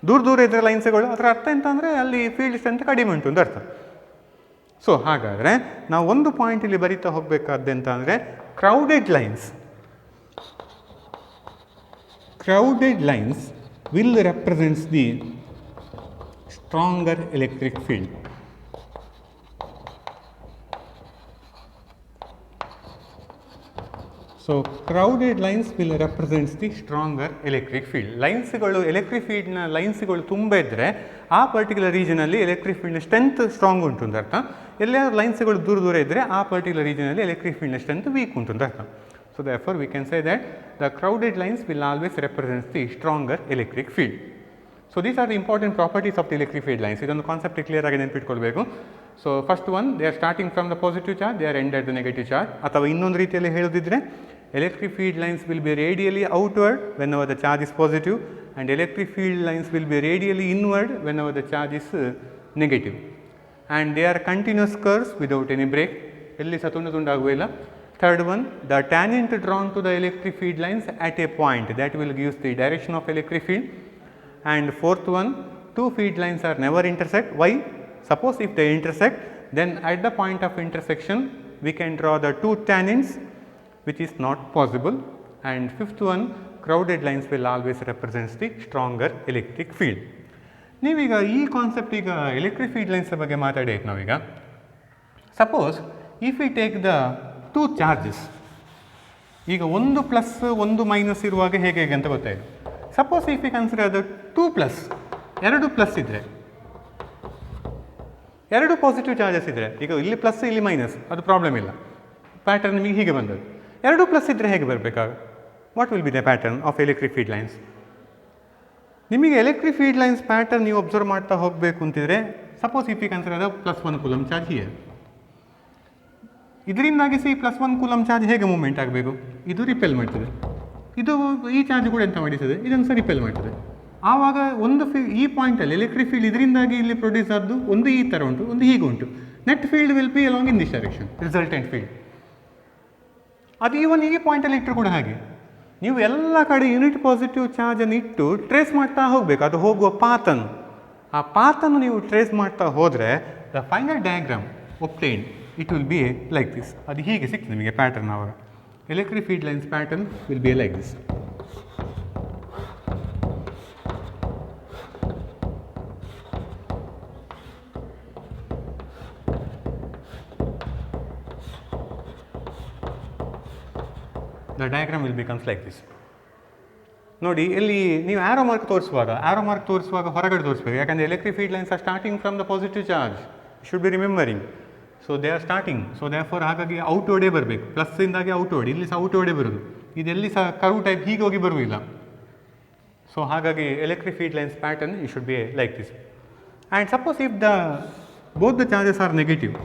ದೂರ ದೂರ ಇದ್ದರೆ ಲೈನ್ಸ್ಗಳು, ಅದರ ಅರ್ಥ ಎಂತ ಅಂದರೆ ಅಲ್ಲಿ ಫೀಲ್ಡ್ ಸ್ಟ್ರೆಂತ್ ಕಡಿಮೆ ಉಂಟು ಅಂತ ಅರ್ಥ. ಸೊ ಹಾಗಾದರೆ ನಾವು ಒಂದು ಪಾಯಿಂಟ್ ಇಲ್ಲಿ ಬರೀತಾ ಹೋಗಬೇಕಾದ್ದೆಂತ ಅಂದರೆ crowded lines will represents the stronger electric field. So crowded lines will represents the stronger electric field. ಲೈನ್ಸ್ಗಳು, ಎಲೆಕ್ಟ್ರಿಕ್ ಫೀಲ್ಡ್ನ ಲೈನ್ಸ್ಗಳು ತುಂಬ ಇದ್ದರೆ ಆ ಪರ್ಟಿಕ್ಯುಲರ್ ರೀಜನಲ್ಲಿ ಎಲೆಕ್ಟ್ರಿಕ್ ಫೀಲ್ಡ್ನ ಸ್ಟ್ರೆಂತ್ ಸ್ಟ್ರಾಂಗ್ ಉಂಟು ಅಂತ ಅರ್ಥ. ಎಲ್ಲಾದರೂ ಲೈನ್ಸ್ಗಳು ದೂರ ದೂರ ಇದ್ದರೆ ಆ ಪರ್ಟಿಕ್ಯುಲರ್ ರೀಜನಲ್ಲಿ ಎಲೆಕ್ಟ್ರಿಕ್ ಫೀಲ್ಡ್ನ ಸ್ಟ್ರೆಂತ್ ವೀಕ್ ಉಂಟು ಅಂತ ಅರ್ಥ. So therefore we can say that the crowded lines will always represent the stronger electric field. So these are the important properties of the electric field lines. ಇದೊಂದು ಕಾನ್ಸೆಪ್ಟ್ ಕ್ಲಿಯರ್ ಆಗಿ ನೆನಪಿಟ್ಕೊಳ್ಬೇಕು. So first one, they are starting from the positive charge, they are end at the negative charge. ಅಥವಾ ಇನ್ನೊಂದು ರೀತಿಯಲ್ಲಿ ಹೇಳೋದಿದ್ರೆ, electric field lines will be radially outward whenever the charge is positive, and electric field lines will be radially inward whenever the charge is negative. And they are continuous curves without any break. ಎಲ್ಲಿ ಸಹ ತುಂಡಾಗುವುದಿಲ್ಲ. Third one, the tangent drawn to the electric field lines at a point that will give the direction of electric field. And fourth one, two field lines are never intersect. Why? Suppose if they intersect, then at the point of intersection we can draw the two tangents, which is not possible. And fifth one, crowded lines will always represent the stronger electric field. ನೀವೀಗ ಈ ಕಾನ್ಸೆಪ್ಟ್, ಈಗ ಎಲೆಕ್ಟ್ರಿಕ್ ಫೀಲ್ಡ್ ಲೈನ್ಸ್ ಬಗ್ಗೆ ಮಾತಾಡಿ ನಾವೀಗ. Suppose if we take the two charges, ಈಗ ಒಂದು ಪ್ಲಸ್ ಒಂದು ಮೈನಸ್ ಇರುವಾಗ ಹೇಗೆ ಅಂತ ಗೊತ್ತಾಯಿತು. ಸಪೋಸ್ ಇಫ್ ವಿ ಕನ್ಸಿಡರ್ ಅದು ಟೂ ಪ್ಲಸ್, ಎರಡು ಪ್ಲಸ್ ಇದ್ದರೆ, ಎರಡು ಪಾಸಿಟಿವ್ ಚಾರ್ಜಸ್ ಇದ್ದರೆ, ಈಗ ಇಲ್ಲಿ ಪ್ಲಸ್ ಇಲ್ಲಿ ಮೈನಸ್, ಅದು ಪ್ರಾಬ್ಲಮ್ ಇಲ್ಲ, ಪ್ಯಾಟರ್ನ್ ನಿಮಗೆ ಹೀಗೆ ಬಂದದ್ದು. ಎರಡು ಪ್ಲಸ್ ಇದ್ದರೆ ಹೇಗೆ ಬರಬೇಕಾಗ, what will be the pattern of electric field lines? ನಿಮಗೆ ಎಲೆಕ್ಟ್ರಿಕ್ ಫೀಲ್ಡ್ ಲೈನ್ಸ್ ಪ್ಯಾಟರ್ನ್ ನೀವು ಅಬ್ಸರ್ವ್ ಮಾಡ್ತಾ ಹೋಗಬೇಕು ಅಂತಿದ್ರೆ, suppose if you consider plus 1 coulomb charge here, ಇದರಿಂದಾಗಿ ಪ್ಲಸ್ 1 ಕೂಲಮ್ ಚಾರ್ಜ್ ಹೇಗೆ ಮೂವ್ಮೆಂಟ್ ಆಗಬೇಕು? ಇದು ರಿಪೆಲ್ ಮಾಡ್ತದೆ, ಇದು ಈ ಚಾರ್ಜ್ ಕೂಡ ಎಂತ ಮಾಡಿರ್ತದೆ, ಇದನ್ನು ಸಹ ರಿಪೆಲ್ ಮಾಡ್ತದೆ. ಆವಾಗ ಒಂದು ಈ ಪಾಯಿಂಟಲ್ಲಿ ಎಲೆಕ್ಟ್ರಿಕ್ ಫೀಲ್ಡ್ ಇದರಿಂದಾಗಿ ಇಲ್ಲಿ ಪ್ರೊಡ್ಯೂಸ್ ಆದ್ದು ಒಂದು ಈ ಥರ ಉಂಟು, ಒಂದು ಹೀಗೆ ಉಂಟು. Net field will be along in this direction, resultant field. ಅದು ಈವನ್ ಈ ಪಾಯಿಂಟಲ್ಲಿ ಇಟ್ಟರು ಕೂಡ ಹಾಗೆ. ನೀವು ಎಲ್ಲ ಕಡೆ ಯೂನಿಟ್ ಪಾಸಿಟಿವ್ ಚಾರ್ಜನ್ನು ಇಟ್ಟು ಟ್ರೇಸ್ ಮಾಡ್ತಾ ಹೋಗಬೇಕು, ಅದು ಹೋಗುವ ಪಾತನ್ನು. ಆ ಪಾತನ್ನು ನೀವು ಟ್ರೇಸ್ ಮಾಡ್ತಾ ಹೋದರೆ the final diagram obtained, it will be like this. ಅದು ಹೀಗೆ ಸಿಗ್ತದೆ ನಿಮಗೆ ಪ್ಯಾಟರ್ನ್. ಆವಾಗ electric field lines pattern will be like this. The diagram will becomes like this. ನೋಡಿ, ಇಲ್ಲಿ ನೀವು ಆರೋ ಮಾರ್ಕ್ ತೋರಿಸುವಾಗ ಹೊರಗಡೆ ತೋರಿಸಬೇಕು. ಯಾಕಂದರೆ electric field lines are starting from the positive charge, should be remembering. So they are starting, so therefore ಹಾಗಾಗಿ ಔಟ್ವರ್ಡೇ ಬರಬೇಕು. ಪ್ಲಸ್ಸಿಂದಾಗಿ ಔಟ್ವರ್ಡ್, ಇಲ್ಲಿ ಸಹ ಔಟ್ವರ್ಡೇ ಬರೋದು, ಇದೆಲ್ಲಿ ಸಹ ಕರ್ವ್ ಟೈಪ್ ಹೀಗೆ ಹೋಗಿ ಬರುವುದಿಲ್ಲ. ಸೊ ಹಾಗಾಗಿ electric field lines pattern it should be like this. And suppose if both the charges are negative,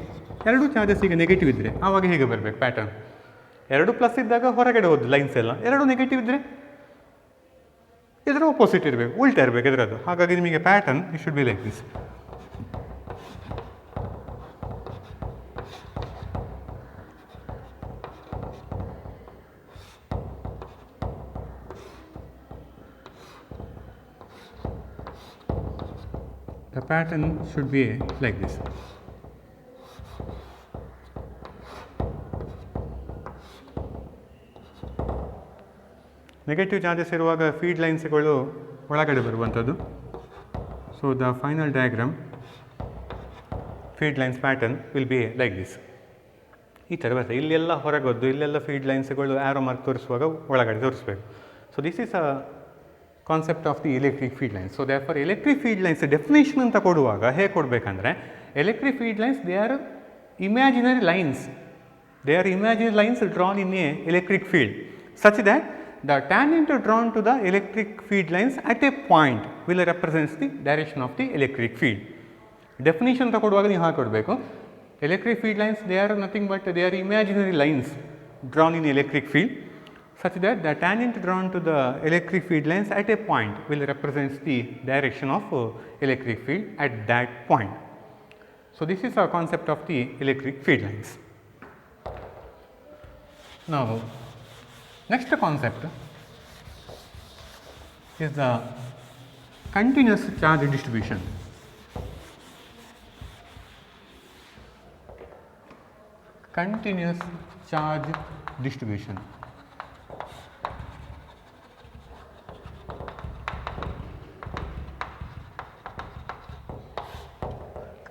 ಎರಡು ಚಾರ್ಜಸ್ ಈಗ ನೆಗೆಟಿವ್ ಇದ್ದರೆ ಆವಾಗ ಹೇಗೆ ಬರಬೇಕು ಪ್ಯಾಟರ್ನ್? ಎರಡು ಪ್ಲಸ್ ಇದ್ದಾಗ ಹೊರಗಡೆ ಹೋದ ಲೈನ್ಸ್ ಎಲ್ಲ, ಎರಡು ನೆಗೆಟಿವ್ ಇದ್ದರೆ ಇದರ ಆಪೋಸಿಟ್ ಇರಬೇಕು, ಉಲ್ಟಾ ಇರಬೇಕು ಇದರದ್ದು. ಹಾಗಾಗಿ ನಿಮಗೆ pattern it should be like this. The pattern should be like this. Negative charges ಇರುವಾಗ ಫೀಡ್ ಲೈನ್ಸ್ಗಳು ಒಳಗಡೆ ಬರುವಂಥದ್ದು. So the final diagram feed lines pattern will be like this. ಈ ಥರ ಬರ್ತದೆ. ಇಲ್ಲೆಲ್ಲ ಹೊರಗೊದ್ದು ಇಲ್ಲೆಲ್ಲ ಫೀಡ್ ಲೈನ್ಸ್ಗಳು ಆ್ಯರೋ ಮಾರ್ಕ್ ತೋರಿಸುವಾಗ ಒಳಗಡೆ ತೋರಿಸ್ಬೇಕು. So this is a concept of the electric feed lines. So therefore electric feed lines definition ಅಂತ ಕೊಡುವಾಗ ಹೇಗೆ ಕೊಡಬೇಕಂದ್ರೆ, electric feed lines they R imaginary lines. They are imaginary lines drawn in a electric field such that the tangent drawn to the electric field lines at a point will represent the direction of the electric field. Definition ta koduvaga ನೀವು ಹಾಕಿ ಕೊಡಬೇಕು. Electric field lines, they are nothing but they are imaginary lines drawn in electric field such that the tangent drawn to the electric field lines at a point will represent the direction of electric field at that point. So this is a concept of the electric field lines. Now, next concept is the continuous charge distribution. Continuous charge distribution.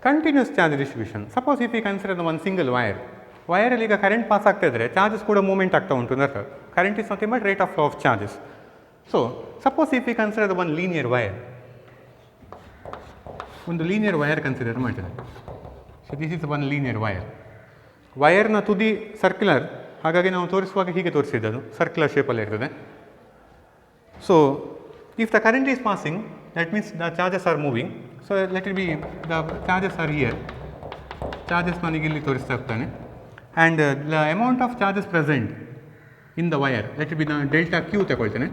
Continuous charge distribution. Suppose if we consider the one single wire. ವೈರಲ್ಲಿ ಈಗ ಕರೆಂಟ್ ಪಾಸ್ ಆಗ್ತಾ ಇದ್ದರೆ ಚಾರ್ಜಸ್ ಕೂಡ ಮೂವ್ಮೆಂಟ್ ಆಗ್ತಾ ಉಂಟು ಅಂತ. Current is nothing but rate of flow of charges. So suppose if we consider the one linear wire, ಒಂದು ಲೀನಿಯರ್ ವೈರ್ ಕನ್ಸಿಡರ್ ಮಾಡ್ತದೆ. So this is one linear wire. ವೈರ್ನ ತುದಿ ಸರ್ಕ್ಯುಲರ್, ಹಾಗಾಗಿ ನಾವು ತೋರಿಸುವಾಗ ಹೀಗೆ ತೋರಿಸಿದ್ದು ಸರ್ಕ್ಯುಲರ್ ಶೇಪಲ್ಲಿ ಇರ್ತದೆ. So if the current is passing, that means the charges are moving. So let it be the charges are here. Charges ನನಗೆ ಇಲ್ಲಿ ತೋರಿಸ್ತಾ ಇರ್ತಾನೆ. And the amount of charges present in the wire, let it be the delta q ತಗೊಳ್ತೇನೆ,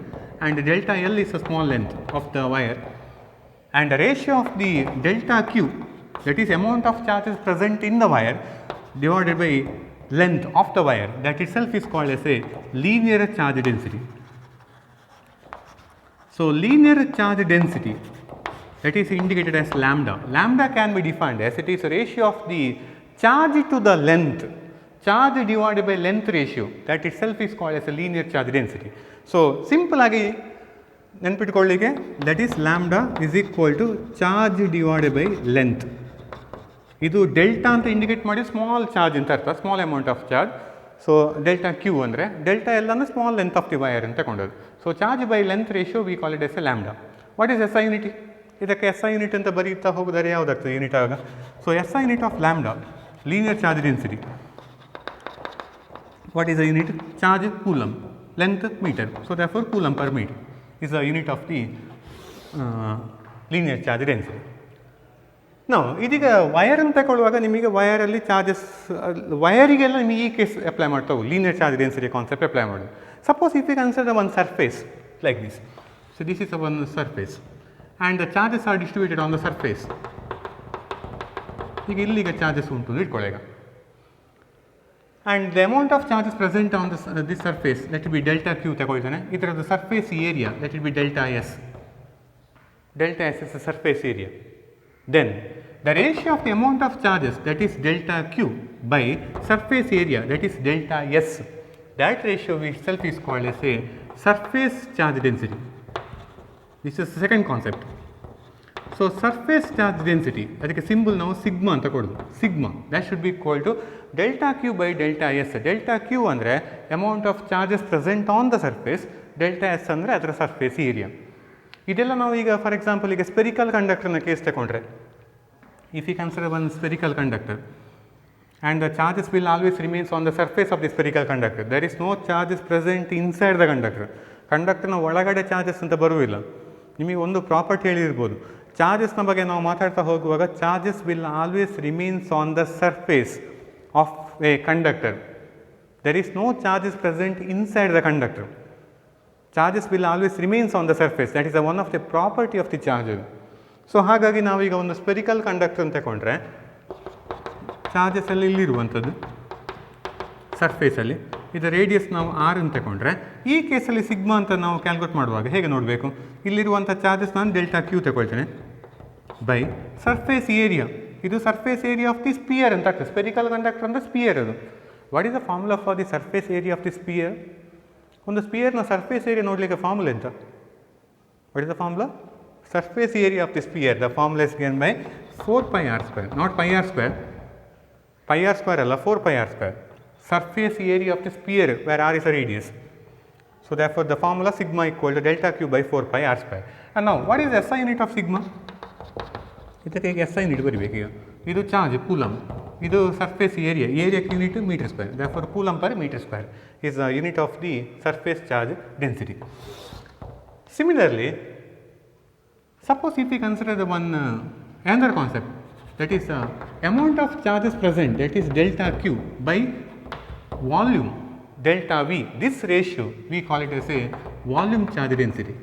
and delta l is a small length of the wire, and the ratio of the delta q, that is amount of charges present in the wire divided by length of the wire, that itself is called as a linear charge density. So linear charge density, that is indicated as lambda. Lambda can be defined as it is a ratio of the charge to the length. Charge divided by length ratio, that itself is called as a linear charge density. So simple ಆಗಿ ನೆನಪಿಟ್ಕೊಳ್ಳಿಕ್ಕೆ, that is lambda is equal to charge divided by length. ಇದು ಡೆಲ್ಟಾ ಅಂತ ಇಂಡಿಕೇಟ್ ಮಾಡಿ ಸ್ಮಾಲ್ ಚಾರ್ಜ್ ಅಂತ ಅರ್ಥ, small amount of charge. So delta Q ಅಂದರೆ ಡೆಲ್ಟಾ ಎಲ್ಲ ಅಂದರೆ small length of the wire ಅಂತ ತಗೊಂಡದ್ದು. So charge by length ratio we call it as a lambda. What is S I unit? ಇದಕ್ಕೆ ಎಸ್ ಐ ಯೂನಿಟ್ ಅಂತ ಬರೀತಾ ಹೋಗಿದರೆ ಯಾವುದಾಗ್ತದೆ ಯೂನಿಟ್ ಆಗ? So S I unit of lambda, linear charge density. What is the unit? Charge coulomb, length meter. So therefore coulomb per meter is the unit of the linear charge density. Now ಇದೀಗ ವೈರ್ ಅಂತ ತಗೊಳ್ಳುವಾಗ ನಿಮಗೆ ವೈರಲ್ಲಿ ಚಾರ್ಜಸ್, ವೈರಿಗೆಲ್ಲ ನಿಮಗೆ ಈ ಕೇಸ್ ಅಪ್ಲೈ ಮಾಡ್ತಾ ಹೋಗಿ linear charge density concept apply ಮಾಡೋದು. Suppose if you consider one surface like this. So this is one surface and the charges are distributed on the surface. ಈಗ ಇಲ್ಲಿಗೆ ಚಾರ್ಜಸ್ ಉಂಟು ಇಟ್ಕೊಳ್ಳಿ ಈಗ. And the amount of charges present on this surface, let it be delta q ತಗೊಳ್ತಾನೆ. ಇದರದ್ದು surface area, let it be delta s. Delta s is the surface area. Then the ratio of the amount of charges, that is delta q by surface area, that is delta s. That ratio itself is called as a surface charge density. This is the second concept. So surface charge density, ಅದಕ್ಕೆ ಸಿಂಬಲ್ ನಾವು ಸಿಗ್ಮಾ ಅಂತ ಕೊಡೋದು. Sigma, that should be equal to delta q by delta s. delta q ಅಂದರೆ amount of charges present on the surface, delta S ಅಂದರೆ ಅದರ ಸರ್ಫೇಸ್ ಏರಿಯಾ. ಇದೆಲ್ಲ ನಾವು ಈಗ ಫಾರ್ ಎಕ್ಸಾಂಪಲ್ ಈಗ ಸ್ಪೆರಿಕಲ್ ಕಂಡಕ್ಟರ್ನ ಕೇಸ್ ತಗೊಂಡ್ರೆ, if you consider one spherical conductor and the charges will always remains on the surface of the spherical conductor, there is no charges present inside the conductor. ಕಂಡಕ್ಟರ್ನ ಒಳಗಡೆ ಚಾರ್ಜಸ್ ಅಂತ ಬರುವುದಿಲ್ಲ. ನಿಮಗೆ ಒಂದು ಪ್ರಾಪರ್ಟಿ ಹೇಳಿರ್ಬೋದು, ಚಾರ್ಜಸ್ನ ಬಗ್ಗೆ ನಾವು ಮಾತಾಡ್ತಾ ಹೋಗುವಾಗ charges will always remains on the surface of a conductor. There is no charges present inside the conductor. Charges will always remains on the surface, that is the one of the property of the charger. So ಹಾಗಾಗಿ ನಾವೀಗ ಒಂದು ಸ್ಪೆರಿಕಲ್ ಕಂಡಕ್ಟರ್ ಅಂತ ತಗೊಂಡ್ರೆ ಚಾರ್ಜಸ್ ಎಲ್ಲ ಇಲ್ಲಿರುವಂಥದ್ದು ಸರ್ಫೇಸಲ್ಲಿ, ಇದರ ರೇಡಿಯಸ್ ನಾವು ಆರ್ ಅಂತ ತಗೊಂಡ್ರೆ, ಈ ಕೇಸಲ್ಲಿ ಸಿಗ್ಮಾ ಅಂತ ನಾವು ಕ್ಯಾಲ್ಕುಲೇಟ್ ಮಾಡುವಾಗ ಹೇಗೆ ನೋಡಬೇಕು? ಇಲ್ಲಿರುವಂಥ ಚಾರ್ಜಸ್ ನಾನು ಡೆಲ್ಟಾ ಕ್ಯೂ ತಗೊಳ್ತೇನೆ ಬೈ ಸರ್ಫೇಸ್ ಏರಿಯಾ. ಇದು surface area of the sphere ಅಂತ ಆಗ್ತದೆ. ಸ್ಪೆರಿಕಲ್ ಕಂಡಕ್ಟರ್ ಅಂದರೆ ಸ್ಪಿಯರ್ ಅದು. What is the formula for the surface area of the sphere? ಒಂದು ಸ್ಪಿಯರ್ನ ಸರ್ಫೇಸ್ ಏರಿಯಾ ನೋಡಲಿಕ್ಕೆ ಫಾರ್ಮುಲಾ ಎಂತ? What is the formula? surface area of the sphere, the formula is given by 4 pi r square, not pi r square, pi r square alla 4 pi r square, surface area of the sphere where r is a radius. So, therefore, the formula sigma equal to delta q by 4 pi r square. And now, what is SI unit of sigma? ಇದಕ್ಕೆ SI ಯೂನಿಟ್ ಬರಬೇಕು ಈಗ. ಇದು ಚಾರ್ಜ್ ಕೂಲಮ್, ಇದು ಸರ್ಫೇಸ್ ಏರಿಯಾ, ಏರಿಯಾಕ್ಕೆ unit meter square. therefore coulomb per meter square is the unit of the surface charge density. Similarly, suppose if we consider the one another concept, that is amount of charges present, that is delta q by volume delta v. This ratio we call it as a volume charge density.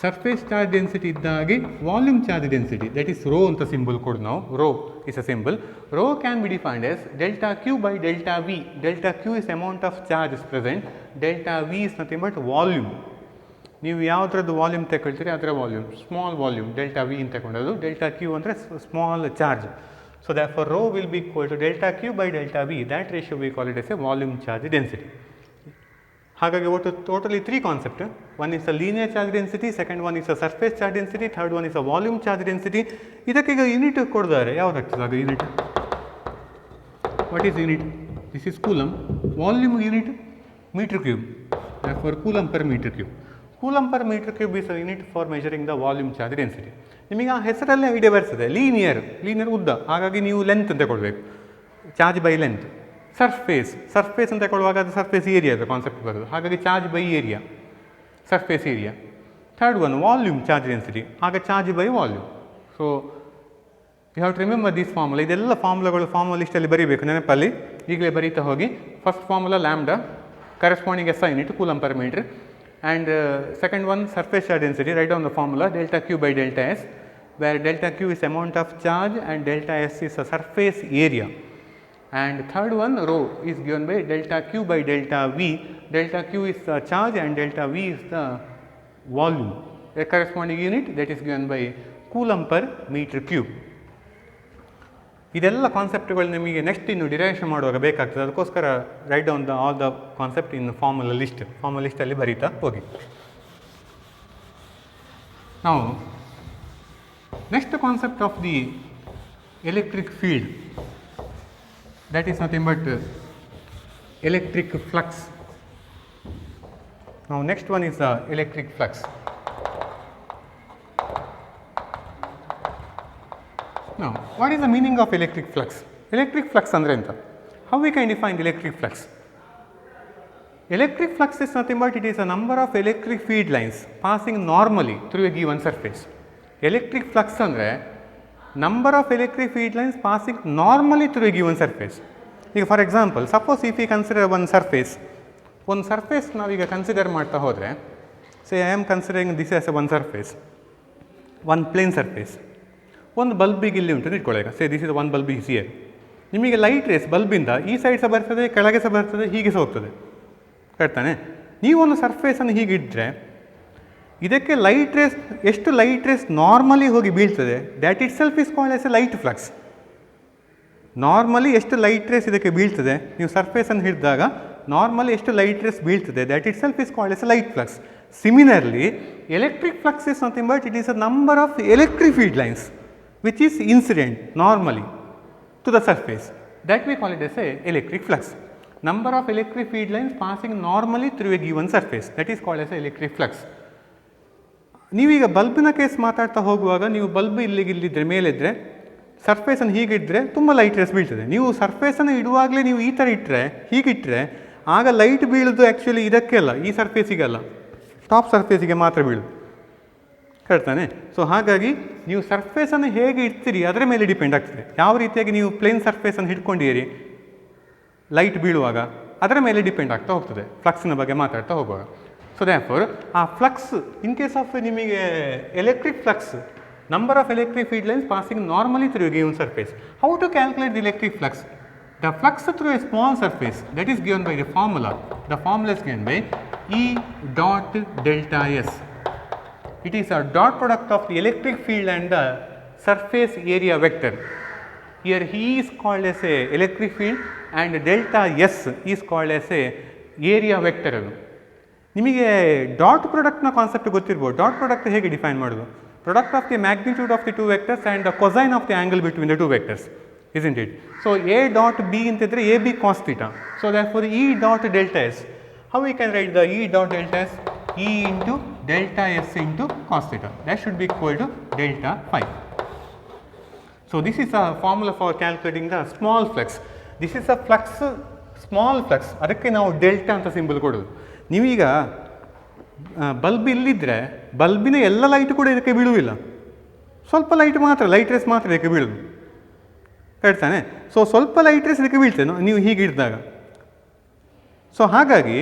Surface charge density ಇದ್ದಾಗೆ volume charge density, that is rho ಅಂತ symbol ಕೊಡು ನಾವು, rho is a symbol. Rho can be defined as delta q by delta v. Delta q is amount of charge is present, delta v is nothing but volume. ನೀವು ಯಾವುದ್ರದ್ದು ವಾಲ್ಯೂಮ್ ತಗೊಳ್ತೀರಿ ಅದರ volume, small volume delta V ಅಂತ ತಗೊಂಡದ್ದು, ಡೆಲ್ಟಾ ಕ್ಯೂ ಅಂದರೆ small charge. So therefore rho will be equal to delta q by delta v. That ratio we call it as a volume charge density. ಹಾಗಾಗಿ ಒಟ್ಟು totally 3 concept. One is a linear charge density, second one is a surface charge density, third one is a volume charge density. ಇದಕ್ಕೆ ಈಗ ಯೂನಿಟ್ ಕೊಡ್ತಾರೆ, ಯಾವುದಾಗ್ತದೆ ಆಗ unit? What is unit? This is coulomb. Volume unit metre cube, therefore coulomb per metre cube. Coulomb per metre cube is a unit for measuring the volume charge density. ನಿಮಗೆ ಆ ಹೆಸರಲ್ಲೇ ಐಡಿಯಾ ಬರ್ತದೆ, ಲೀನಿಯರ್ ಉದ್ದ, ಹಾಗಾಗಿ ನೀವು ಲೆಂತ್ ಅಂತ ಕೊಡಬೇಕು, ಚಾರ್ಜ್ ಬೈ ಲೆಂತ್. ಸರ್ಫೇಸ್ ಅಂತ ಕೊಡುವಾಗ ಅದು ಸರ್ಫೇಸ್ ಏರಿಯಾದ ಕಾನ್ಸೆಪ್ಟ್ ಬರೋದು, ಹಾಗಾಗಿ charge by area, surface area. Third one volume charge density, ಆಗ charge by volume. So you have to remember this formula. ಇದೆಲ್ಲ ಫಾರ್ಮುಲಾಗಳು ಫಾರ್ಮುಲಾ ಲಿಸ್ಟಲ್ಲಿ ಬರೀಬೇಕು, ನೆನಪಲ್ಲಿ ಈಗಲೇ ಬರೀತಾ ಹೋಗಿ. First formula lambda corresponding SI unit coulomb per meter, and second one surface charge density. Write down the formula delta q by delta s, where delta q is amount of charge and delta s is a surface area. And third one rho is given by delta q by delta v. Delta q is the charge and delta v is the volume. A corresponding unit that is given by coulomb per meter cube. ಇದೆಲ್ಲ ಕಾನ್ಸೆಪ್ಟ್ಗಳು ನಿಮಗೆ ನೆಕ್ಸ್ಟ್ ಇನ್ನು ಡಿರೈವೇಷನ್ ಮಾಡುವಾಗ ಬೇಕಾಗ್ತದೆ, ಅದಕ್ಕೋಸ್ಕರ write down all the concept in formula ಲಿಸ್ಟಲ್ಲಿ ಬರೀತಾ ಹೋಗಿ. ನಾವು next concept of the electric field, that is nothing but electric flux. Now next one is the electric flux. Now what is the meaning of electric flux? Electric flux andre enta, how we can define electric flux? Electric flux is nothing but it is a number of electric field lines passing normally through a given surface. Electric flux andre number of electric field lines passing normally through a given surface. ಈಗ for example, suppose if you consider ಒಂದು ಸರ್ಫೇಸ್ ನಾವೀಗ ಕನ್ಸಿಡರ್ ಮಾಡ್ತಾ ಹೋದರೆ, say I am considering this as a one surface, one plane surface. ಒಂದು ಬಲ್ಬಿಗೆ ಇಲ್ಲಿ ಉಂಟು ಇಟ್ಕೊಳ್ಳಿ, say this is one bulb is here. ನಿಮಗೆ ಲೈಟ್ ರೇಸ್ ಬಲ್ಬಿಂದ ಈ ಸೈಡ್ ಸಹ ಬರ್ತದೆ, ಕೆಳಗೆ ಸಹ ಬರ್ತದೆ, ಹೀಗೆ ಸಹ ಹೋಗ್ತದೆ, ಕರೆಕ್ಟಾನೆ? ನೀವೊಂದು ಸರ್ಫೇಸನ್ನು ಹೀಗಿಟ್ಟರೆ ಇದಕ್ಕೆ ಲೈಟ್ ರೇಸ್, ಎಷ್ಟು ಲೈಟ್ ರೇಸ್ ನಾರ್ಮಲಿ ಹೋಗಿ ಬೀಳ್ತದೆ, that itself is called as a light flux. Normally ಎಷ್ಟು ಲೈಟ್ ರೇಸ್ ಇದಕ್ಕೆ ಬೀಳ್ತದೆ, ನೀವು ಸರ್ಫೇಸನ್ನು ಹಿಡಿದಾಗ ನಾರ್ಮಲಿ ಎಷ್ಟು ಲೈಟ್ ರೇಸ್ ಬೀಳ್ತದೆ, that itself is called as a light flux. Similarly electric flux is nothing but it is a number of electric field lines which is incident normally to the surface, that we call it as A electric flux. Number of electric field lines passing normally through A given surface, that is called as A electric flux. ನೀವೀಗ ಬಲ್ಬಿನ ಕೇಸ್ ಮಾತಾಡ್ತಾ ಹೋಗುವಾಗ, ನೀವು ಬಲ್ಬ್ ಇಲ್ಲಿದ್ದರೆ ಮೇಲಿದ್ದರೆ, ಸರ್ಫೇಸನ್ನು ಹೀಗಿಟ್ಟರೆ ತುಂಬ ಲೈಟ್ ರೇಸ್ ಬೀಳ್ತದೆ. ನೀವು ಸರ್ಫೇಸನ್ನು ಇಡುವಾಗಲೇ ನೀವು ಈ ಥರ ಇಟ್ಟರೆ, ಹೀಗಿಟ್ಟರೆ ಆಗ ಲೈಟ್ ಬೀಳೋದು ಆ್ಯಕ್ಚುಲಿ ಇದಕ್ಕೆ ಅಲ್ಲ, ಈ ಸರ್ಫೇಸಿಗಲ್ಲ, ಟಾಪ್ ಸರ್ಫೇಸಿಗೆ ಮಾತ್ರ ಬೀಳೋದು, ಕರೆಕ್ಟಾನೆ? ಸೊ ಹಾಗಾಗಿ ನೀವು ಸರ್ಫೇಸನ್ನು ಹೇಗೆ ಇಡ್ತೀರಿ ಅದರ ಮೇಲೆ ಡಿಪೆಂಡ್ ಆಗ್ತದೆ. ಯಾವ ರೀತಿಯಾಗಿ ನೀವು ಪ್ಲೇನ್ ಸರ್ಫೇಸನ್ನು ಹಿಡ್ಕೊಂಡಿದ್ದೀರಿ ಲೈಟ್ ಬೀಳುವಾಗ ಅದರ ಮೇಲೆ ಡಿಪೆಂಡ್ ಆಗ್ತಾ ಹೋಗ್ತದೆ, ಫ್ಲಕ್ಸಿನ ಬಗ್ಗೆ ಮಾತಾಡ್ತಾ ಹೋಗುವಾಗ. ಸೊ ದ್ಯಾರ್ಫೋರ್ ಆ ಫ್ಲಕ್ಸ್, ಇನ್ ಕೇಸ್ ಆಫ್ ನಿಮಗೆ electric flux, number of electric field lines passing normally through a given surface. How to calculate the electric flux? The flux through a small surface, that is given by the formula. The formula is given by E dot delta S. It is a dot product of the electric field and the surface area vector. Here E is called as a electric field and delta S is called as a area vector. ನಿಮಗೆ ಡಾಟ್ ಪ್ರಾಡಕ್ಟ್ನ ಕಾನ್ಸೆಪ್ಟ್ ಗೊತ್ತಿರ್ಬೋದು. ಡಾಟ್ ಪ್ರಾಡಕ್ಟ್ ಹೇಗೆ ಡಿಫೈನ್ ಮಾಡೋದು? Product of the magnitude of the two vectors and the cosine of the angle between the two vectors, isn't it? So A dot B ಅಂತಿದ್ರೆ AB cos theta. So therefore E dot delta S. How we can write the E dot delta S? E into delta S into cos theta. That should be equal to delta phi. So this is a formula for calculating the small flux. This is a flux, small flux. ಅದಕ್ಕೆ ನಾವು ಡೆಲ್ಟಾ ಅಂತ ಸಿಂಬಲ್ ಕೊಡೋದು. ನೀವೀಗ ಬಲ್ಬ್ ಇಲ್ಲಿದ್ದರೆ ಬಲ್ಬಿನ ಎಲ್ಲ ಲೈಟ್ ಕೂಡ ಇದಕ್ಕೆ ಬೀಳುವುದಿಲ್ಲ, ಸ್ವಲ್ಪ ಲೈಟ್ ಮಾತ್ರ, ಲೈಟ್ ರೇಸ್ ಮಾತ್ರ ಇದಕ್ಕೆ ಬೀಳೋದು, ಹೇಳ್ತಾನೆ. ಸೊ ಸ್ವಲ್ಪ ಲೈಟ್ ರೇಸ್ ಇದಕ್ಕೆ ಬೀಳ್ತೇನೆ ನೀವು ಹೀಗೆ ಇಡಿದಾಗ. ಸೊ ಹಾಗಾಗಿ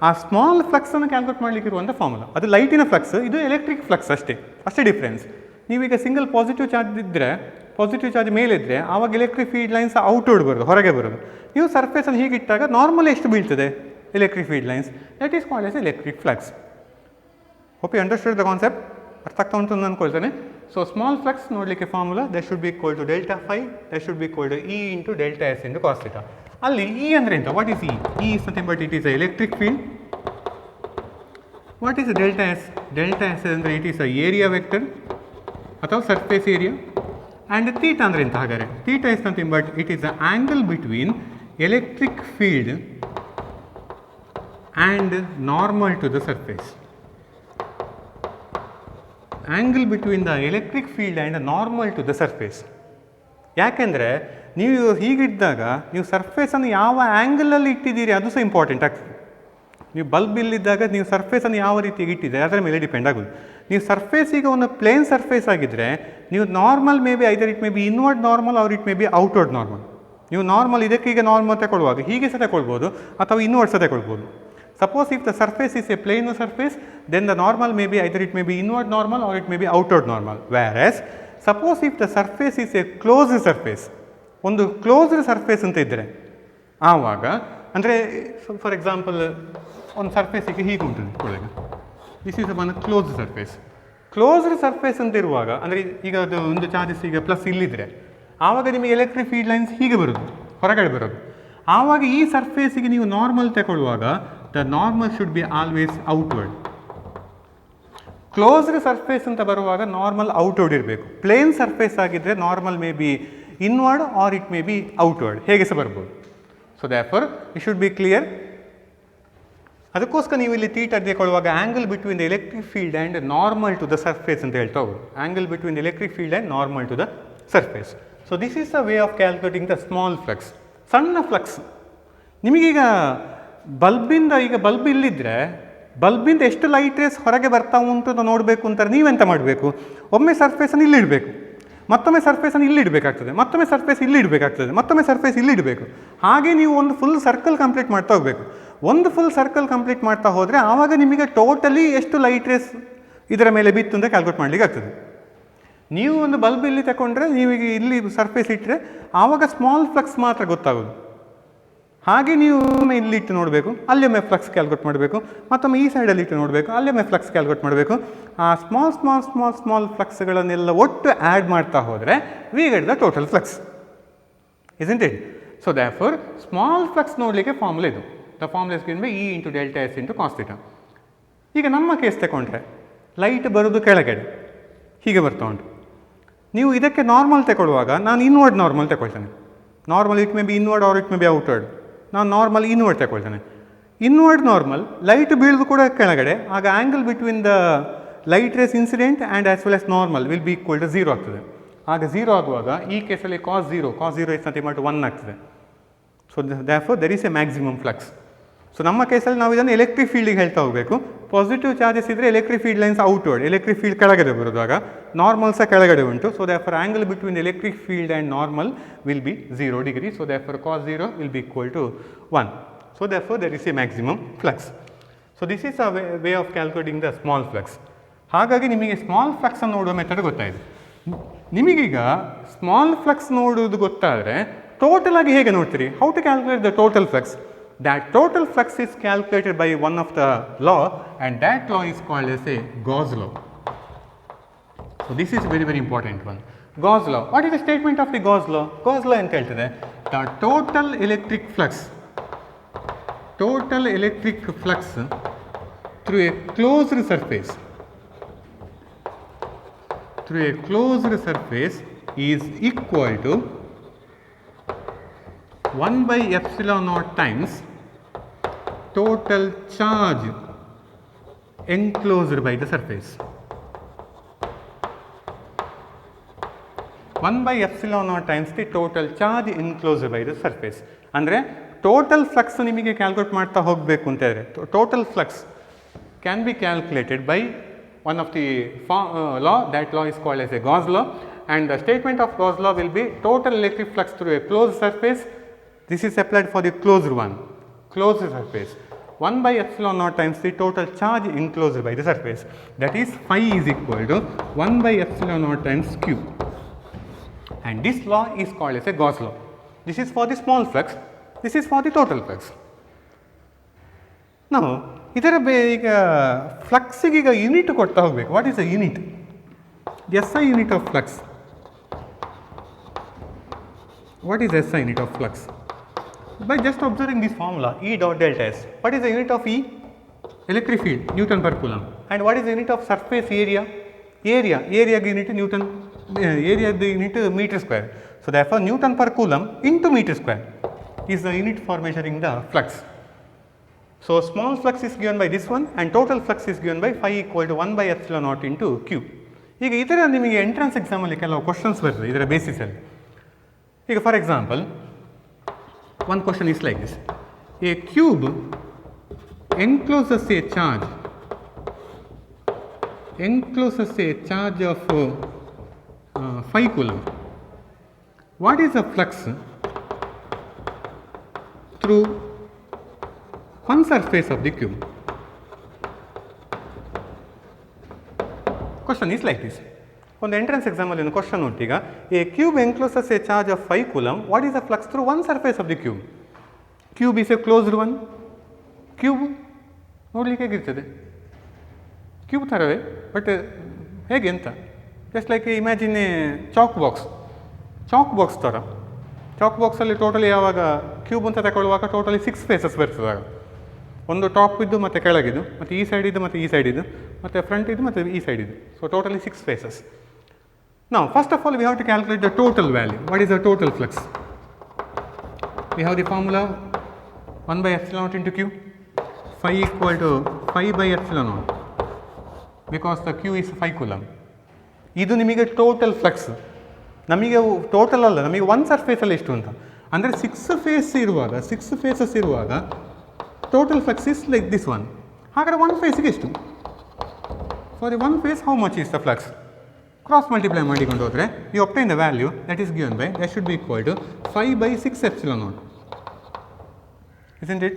ಆ ಸ್ಮಾಲ್ ಫ್ಲಕ್ಸನ್ನು ಕ್ಯಾಲ್ಕುಲೇಟ್ ಮಾಡಲಿಕ್ಕೆ ಇರುವಂಥ ಫಾರ್ಮುಲಾ ಅದು ಲೈಟಿನ ಫ್ಲಕ್ಸ್, ಇದು ಎಲೆಕ್ಟ್ರಿಕ್ ಫ್ಲಕ್ಸ್, ಅಷ್ಟೇ ಡಿಫ್ರೆನ್ಸ್. ನೀವೀಗ ಸಿಂಗಲ್ ಪಾಸಿಟಿವ್ ಚಾರ್ಜ್ ಇದ್ದರೆ, ಪಾಸಿಟಿವ್ ಚಾರ್ಜ್ ಮೇಲಿದ್ದರೆ ಆವಾಗ ಎಲೆಕ್ಟ್ರಿಕ್ ಫೀಲ್ಡ್ ಲೈನ್ಸ್ ಔಟ್ವರ್ಡ್ ಬರೋದು, ಹೊರಗೆ ಬರೋದು. ನೀವು ಸರ್ಫೇಸನ್ನು ಹೀಗೆ ಇಟ್ಟಾಗ ನಾರ್ಮಲಿ ಎಷ್ಟು ಬೀಳ್ತದೆ electric field lines, that is called as electric flux. Hope you understood the concept, ಅರ್ಥ ಆಗ್ತಾ ಉಂಟು ಅಂತ ಅಂದ್ಕೊಳ್ತೇನೆ. ಸೊ ಸ್ಮಾಲ್ ಫ್ಲಕ್ಸ್ ನೋಡಲಿಕ್ಕೆ formula that should be equal to delta phi, that should be equal to E into delta S into cos theta. ಅಲ್ಲಿ ಇ ಅಂದರೆ ಎಂತ? What is E? E is nothing but it is a electric field. What is delta S? Delta S ಅಂದರೆ it is a area vector ಅಥವಾ ಸರ್ಫೇಸ್ ಏರಿಯಾ. ಆ್ಯಂಡ್ ಥೀಟಾ ಅಂದರೆ ಎಂತ ಹಾಗಾದರೆ? Theta is nothing but it is the angle between electric field and normal to the surface. Angle between the electric field and normal to the surface. ಯಾಕೆಂದರೆ ನೀವು ಹೀಗಿದ್ದಾಗ ನೀವು ಸರ್ಫೇಸನ್ನು ಯಾವ ಆ್ಯಂಗಲಲ್ಲಿ ಇಟ್ಟಿದ್ದೀರಿ ಅದು ಸಹ ಇಂಪಾರ್ಟೆಂಟ್ ಆಗ್ತದೆ. ನೀವು ಬಲ್ಬ್ ಇಲ್ಲಿದ್ದಾಗ ನೀವು ಸರ್ಫೇಸನ್ನು ಯಾವ ರೀತಿಯಾಗಿ ಇಟ್ಟಿದ್ದೀರಿ ಅದರ ಮೇಲೆ ಡಿಪೆಂಡ್ ಆಗೋದು. ನೀವು ಸರ್ಫೇಸ್ ಈಗ ಒಂದು ಪ್ಲೇನ್ ಸರ್ಫೇಸ್ ಆಗಿದ್ದರೆ ನೀವು normal may be either it may be inward normal or it may be outward normal. ನೀವು ನಾರ್ಮಲ್ ಇದಕ್ಕೀಗ ನಾರ್ಮಲ್ ತಗೊಳ್ಳುವಾಗ ಹೀಗೆ ಸಹ ತಗೊಳ್ಬೋದು ಅಥವಾ ಇನ್ವರ್ಡ್ ಸಹ ತಗೊಳ್ಬೋದು. Suppose if the surface is a plane surface, then the normal may be either it may be inward normal or it may be outward normal. Whereas, suppose if the surface is a closed surface, ಒಂದು ಕ್ಲೋಸ್ಡ್ ಸರ್ಫೇಸ್ ಅಂತ ಇದ್ದರೆ ಆವಾಗ ಅಂದರೆ ಫಾರ್ ಎಕ್ಸಾಂಪಲ್ ಒಂದು ಸರ್ಫೇಸಿಗೆ ಹೀಗೆ ಉಂಟು ಒಳಗೆ, this is one closed surface. Closed surface ಅಂತ ಇರುವಾಗ ಅಂದರೆ ಈಗ ಅದು ಒಂದು ಚಾರ್ಜಸ್ ಈಗ ಪ್ಲಸ್ ಇಲ್ಲಿದ್ದರೆ ಆವಾಗ ನಿಮಗೆ ಎಲೆಕ್ಟ್ರಿಕ್ ಫೀಲ್ಡ್ ಲೈನ್ಸ್ ಹೀಗೆ ಬರೋದು, ಹೊರಗಡೆ ಬರೋದು. ಆವಾಗ ಈ ಸರ್ಫೇಸಿಗೆ ನೀವು ನಾರ್ಮಲ್ ತಗೊಳ್ಳುವಾಗ the normal should be always outward. Closed surface ಅಂತ ಬರುವಾಗ ನಾರ್ಮಲ್ ಔಟ್ವರ್ಡ್ ಇರಬೇಕು. ಪ್ಲೇನ್ ಸರ್ಫೇಸ್ ಆಗಿದ್ದರೆ normal may be inward or it may be outward, ಹೇಗೆ ಸಹ ಬರ್ಬೋದು. So therefore it should be clear. ಅದಕ್ಕೋಸ್ಕರ ನೀವು ಇಲ್ಲಿ ಥೀಟಾ ತಗೊಳ್ಳುವಾಗ angle between the electric field and normal to the surface ಅಂತ ಹೇಳ್ತಾ ಹೋಗೋದು. Angle between the electric field and normal to the surface. So this is the way of calculating the small flux, ಸಣ್ಣ ಫ್ಲಕ್ಸ್. ನಿಮಗೀಗ ಬಲ್ಬಿಂದ ಈಗ ಬಲ್ಬ್ ಇಲ್ಲಿದ್ದರೆ ಬಲ್ಬಿಂದ ಎಷ್ಟು ಲೈಟ್ ರೇಸ್ ಹೊರಗೆ ಬರ್ತಾ ಉಂಟು ಅಂತ ನೋಡಬೇಕು ಅಂತಾರೆ. ನೀವೆಂತ ಮಾಡಬೇಕು? ಒಮ್ಮೆ ಸರ್ಫೇಸನ್ನು ಇಲ್ಲಿಡಬೇಕು, ಮತ್ತೊಮ್ಮೆ ಸರ್ಫೇಸನ್ನು ಇಲ್ಲಿಡಬೇಕಾಗ್ತದೆ, ಮತ್ತೊಮ್ಮೆ ಸರ್ಫೇಸ್ ಇಲ್ಲಿಡಬೇಕಾಗ್ತದೆ, ಮತ್ತೊಮ್ಮೆ ಸರ್ಫೇಸ್ ಇಲ್ಲಿಡಬೇಕು. ಹಾಗೆ ನೀವು ಒಂದು ಫುಲ್ ಸರ್ಕಲ್ ಕಂಪ್ಲೀಟ್ ಮಾಡ್ತಾ ಹೋಗಬೇಕು. ಒಂದು ಫುಲ್ ಸರ್ಕಲ್ ಕಂಪ್ಲೀಟ್ ಮಾಡ್ತಾ ಹೋದರೆ ಆವಾಗ ನಿಮಗೆ ಟೋಟಲಿ ಎಷ್ಟು ಲೈಟ್ ರೇಸ್ ಇದರ ಮೇಲೆ ಬಿತ್ತು ಅಂತ ಕ್ಯಾಲ್ಕುಲೇಟ್ ಮಾಡಲಿಕ್ಕೆ ಆಗ್ತದೆ. ನೀವು ಒಂದು ಬಲ್ಬ್ ಇಲ್ಲಿ ತಗೊಂಡ್ರೆ ನೀವೀಗ ಇಲ್ಲಿ ಸರ್ಫೇಸ್ ಇಟ್ಟರೆ ಆವಾಗ ಸ್ಮಾಲ್ ಫ್ಲಕ್ಸ್ ಮಾತ್ರ ಗೊತ್ತಾಗೋದು. ಹಾಗೆ ನೀವು ಒಮ್ಮೆ ಇಲ್ಲಿಟ್ಟು ನೋಡಬೇಕು, ಅಲ್ಲೊಮ್ಮೆ ಫ್ಲಕ್ಸ್ ಕ್ಯಾಲ್ಕುಲೇಟ್ ಮಾಡಬೇಕು, ಮತ್ತೊಮ್ಮೆ ಈ ಸೈಡಲ್ಲಿ ಇಟ್ಟು ನೋಡಬೇಕು, ಅಲ್ಲೊಮ್ಮೆ ಫ್ಲಕ್ಸ್ ಕ್ಯಾಲ್ಕುಲೇಟ್ ಮಾಡಬೇಕು. ಆ ಸ್ಮಾಲ್ ಸ್ಮಾಲ್ ಸ್ಮಾಲ್ ಸ್ಮಾಲ್ ಫ್ಲಕ್ಸ್ಗಳನ್ನೆಲ್ಲ ಒಟ್ಟು ಆ್ಯಡ್ ಮಾಡ್ತಾ ಹೋದರೆ we get the total flux, isn't it? So therefore small flux ನೋಡಲಿಕ್ಕೆ ಫಾರ್ಮುಲಾ ಇದು. The formula is given by E into delta S into cos theta. ಈಗ ನಮ್ಮ ಕೇಸ್ ತಗೊಂಡ್ರೆ ಲೈಟ್ ಬರೋದು ಕೆಳಗಡೆ ಹೀಗೆ ಬರ್ತಾ ಉಂಟು. ನೀವು ಇದಕ್ಕೆ ನಾರ್ಮಲ್ ತಗೊಳ್ಳುವಾಗ ನಾನು ಇನ್ವರ್ಡ್ ನಾರ್ಮಲ್ ತಗೊಳ್ತೇನೆ. Normal it may be inward or it may be outward. ನಾನು ನಾರ್ಮಲ್ ಇನ್ವರ್ಡ್ ತಗೊಳ್ತೇನೆ. ಇನ್ವರ್ಡ್ ನಾರ್ಮಲ್ ಲೈಟ್ ಬೀಳೋದು ಕೂಡ ಕೆಳಗಡೆ, ಆಗ angle between the light rays incident and as well as normal will be equal to 0 ಆಗ್ತದೆ. ಆಗ 0 ಆಗುವಾಗ ಈ ಕೇಸಲ್ಲಿ ಕಾಸ್ 0 ಇಸ್ ನಥಿಂಗ್ ಬಟ್ 1 ಆಗ್ತದೆ. So therefore there is a maximum flux. So ನಮ್ಮ ಕೇಸಲ್ಲಿ ನಾವು ಇದನ್ನು ಎಲೆಕ್ಟ್ರಿಕ್ ಫೀಲ್ಡಿಗೆ ಹೇಳ್ತಾ ಹೋಗಬೇಕು. ಪಾಸಿಟಿವ್ ಚಾರ್ಜಸ್ ಇದ್ದರೆ electric field lines outward, electric field ಕೆಳಗಡೆ ಬರೋದಾಗ ನಾರ್ಮಲ್ ಸಹ ಕೆಳಗಡೆ ಉಂಟು. So therefore angle between electric field and normal will be 0 degree. So therefore cos 0 will be equal to 1. So therefore there is a maximum flux. So this is a way of calculating the small flux. ಹಾಗಾಗಿ ನಿಮಗೆ ಸ್ಮಾಲ್ ಫ್ಲಕ್ಸನ್ನು ನೋಡುವ ಮೆಥಡ್ ಗೊತ್ತಾಯಿತು. ನಿಮಗೀಗ ಸ್ಮಾಲ್ ಫ್ಲಕ್ಸ್ ನೋಡುವುದು ಗೊತ್ತಾದರೆ ಟೋಟಲ್ ಆಗಿ ಹೇಗೆ ನೋಡ್ತೀರಿ? How to calculate the total flux? That total flux is calculated by one of the law, and that law is called as a Gauss law. So this is very very important one. Gauss law. What is the statement of the Gauss law? Gauss law enta heltade the total electric flux through a closed surface is equal to 1 by epsilon naught times total charge enclosed by the surface. 1 by epsilon naught times the total charge enclosed by the surface. ಅಂದರೆ ಟೋಟಲ್ ಫ್ಲಕ್ಸ್ ನಿಮಗೆ ಕ್ಯಾಲ್ಕುಲೇಟ್ ಮಾಡ್ತಾ ಹೋಗಬೇಕು ಅಂತ ಹೇಳಿದ್ರೆ total flux can be calculated by one of the law, that law is called as a Gauss law, and the statement of Gauss law will be total electric flux through a closed surface. This is applied for the closed surface. 1 by epsilon naught times the total charge enclosed by the surface, that is phi is equal to 1 by epsilon naught times q, and this law is called as a Gauss law. This is for the small flux, this is for the total flux. Now ಇದರ ಈಗ ಫ್ಲಕ್ಸಿಗೆ ಈಗ ಯೂನಿಟ್ ಕೊಡ್ತಾ ಹೋಗಬೇಕು. What is a unit? SI unit of flux. What is SI unit of flux? By just observing this formula E dot delta S. What is the unit of E? Electric field, Newton per Coulomb. And what is the unit of surface area? Area unit Newton, area the unit meter square. So therefore Newton per Coulomb into meter square is the unit for measuring the flux. So small flux is given by this one and total flux is given by phi equal to 1 by epsilon naught into q. ಈಗ ಇದರ ನಿಮಗೆ ಎಂಟ್ರೆನ್ಸ್ ಎಕ್ಸಾಮಲ್ಲಿ ಕೆಲವು ಕ್ವಶನ್ಸ್ ಬರ್ತದೆ ಇದರ ಬೇಸಿಸಲ್ಲಿ. ಈಗ for example one question is like this: a cube encloses a charge of 5 coulomb. What is the flux through one surface of the cube? Question is like this. On the entrance exam alli ಒಂದು ಕ್ವಶನ್ ಉಂಟು. ಈಗ a cube encloses a charge of 5 coulomb. What is the flux through one surface of the cube? Cube is a closed one. Cube ನೋಡಲಿಕ್ಕೆ ಹೇಗಿರ್ತದೆ? ಕ್ಯೂಬ್ ಥರವೇ, ಬಟ್ ಹೇಗೆ ಅಂತ just like imagine A chalk box ಥರ. ಚಾಕ್ ಬಾಕ್ಸಲ್ಲಿ ಟೋಟಲಿ ಯಾವಾಗ ಕ್ಯೂಬ್ ಅಂತ ತಗೊಳ್ಳುವಾಗ ಟೋಟಲಿ 6 ಫೇಸಸ್ ಬರ್ತದೆ. ಒಂದು ಟಾಪ್ ಇದ್ದು ಮತ್ತು ಕೆಳಗಿದ್ದು ಮತ್ತು ಈ ಸೈಡ್ ಇದ್ದು ಮತ್ತು ಈ ಸೈಡ್ ಇದ್ದು ಮತ್ತು ಫ್ರಂಟ್ ಇದ್ದು ಮತ್ತು ಈ ಸೈಡ್ ಇದ್ದು. So totally 6 faces. Now first of all we have to calculate the total value. What is the total flux? We have the formula 1 by epsilon naught into q, phi equal to phi by epsilon naught, because the q is 5 coulomb. ಇದು ನಿಮಗೆ ಟೋಟಲ್ ಫ್ಲಕ್ಸ್. ನಮಗೆ ಟೋಟಲ್ ಅಲ್ಲ, ನಮಗೆ ಒಂದು ಸರ್ಫೇಸಲ್ಲಿ ಎಷ್ಟು ಅಂತ ಅಂದರೆ 6 ಫೇಸಸ್ ಇರುವಾಗ total flux is like this one. ಹಾಗಾದರೆ ಒಂದು ಫೇಸಿಗೆ ಎಷ್ಟು? For the one face how much is the flux? Cross multiply ಮಾಡಿಕೊಂಡು ಹೋದರೆ you obtain the value that is given by, that should be equal to 5 by 6 epsilon naught, isn't it?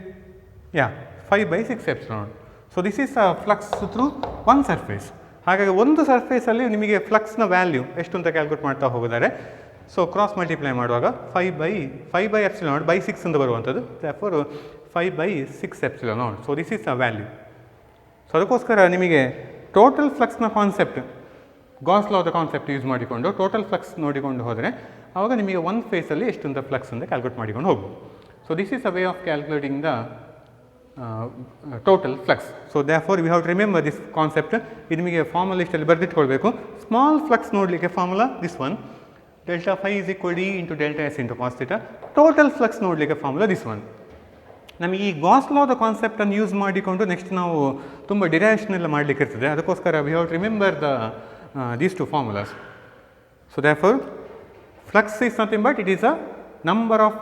Yeah, 5 by 6 epsilon naught. So this is a flux through one surface. ಹಾಗಾಗಿ ಒಂದು ಸರ್ಫೇಸಲ್ಲಿ ನಿಮಗೆ ಫ್ಲಕ್ಸ್ನ ವ್ಯಾಲ್ಯೂ ಎಷ್ಟು ಅಂತ ಕ್ಯಾಲ್ಕುಲೇಟ್ ಮಾಡ್ತಾ ಹೋಗಿದ್ದಾರೆ. ಸೊ ಕ್ರಾಸ್ ಮಲ್ಟಿಪ್ಲೈ ಮಾಡುವಾಗ 5 by epsilon naught by 6 ಅಂತ ಬರುವಂಥದ್ದು. therefore 5 by 6 epsilon naught. So this is a value. So ಅದಕ್ಕೋಸ್ಕರ ನಿಮಗೆ ಟೋಟಲ್ ಫ್ಲಕ್ಸ್ನ ಕಾನ್ಸೆಪ್ಟ್, ಗಾಸ್ ಲಾದ ಕಾನ್ಸೆಪ್ಟ್ ಯೂಸ್ ಮಾಡಿಕೊಂಡು ಟೋಟಲ್ ಫ್ಲಕ್ಸ್ ನೋಡಿಕೊಂಡು ಹೋದರೆ ಆವಾಗ ನಿಮಗೆ ಒಂದು ಫೇಸಲ್ಲಿ ಎಷ್ಟು ಅಂತ ಫ್ಲಕ್ಸ್ ಅಂತ ಕ್ಯಾಲ್ಕುಲೇಟ್ ಮಾಡಿಕೊಂಡು ಹೋಗ್ಬೋದು. So this is a way of calculating the total flux. So therefore we have to remember this concept. ಇದು ನಿಮಗೆ ಫಾರ್ಮುಲಾ ಇಷ್ಟಲ್ಲಿ ಬರೆದಿಟ್ಕೊಳ್ಬೇಕು. ಸ್ಮಾಲ್ ಫ್ಲಕ್ಸ್ ನೋಡಲಿಕ್ಕೆ formula this one, delta phi is equal D into delta S into cos theta. Total flux ನೋಡಲಿಕ್ಕೆ ಫಾರ್ಮುಲಾ ದಿಸ್ ಒನ್. ನಮಗೆ ಈ ಗಾಸ್ ಲಾದ ಕಾನ್ಸೆಪ್ಟನ್ನು ಯೂಸ್ ಮಾಡಿಕೊಂಡು ನೆಕ್ಸ್ಟ್ ನಾವು ತುಂಬ ಡಿರೈವೇಷನ್ ಎಲ್ಲ ಮಾಡಲಿಕ್ಕೆ ಇರ್ತದೆ. ಅದಕ್ಕೋಸ್ಕರ we have to remember these two formulas. So therefore flux is nothing but it is a number of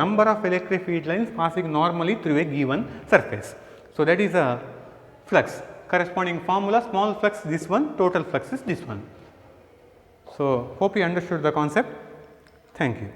number of electric field lines passing normally through a given surface. So that is a flux. Corresponding formula, small flux this one, total flux is this one. So hope you understood the concept. Thank you.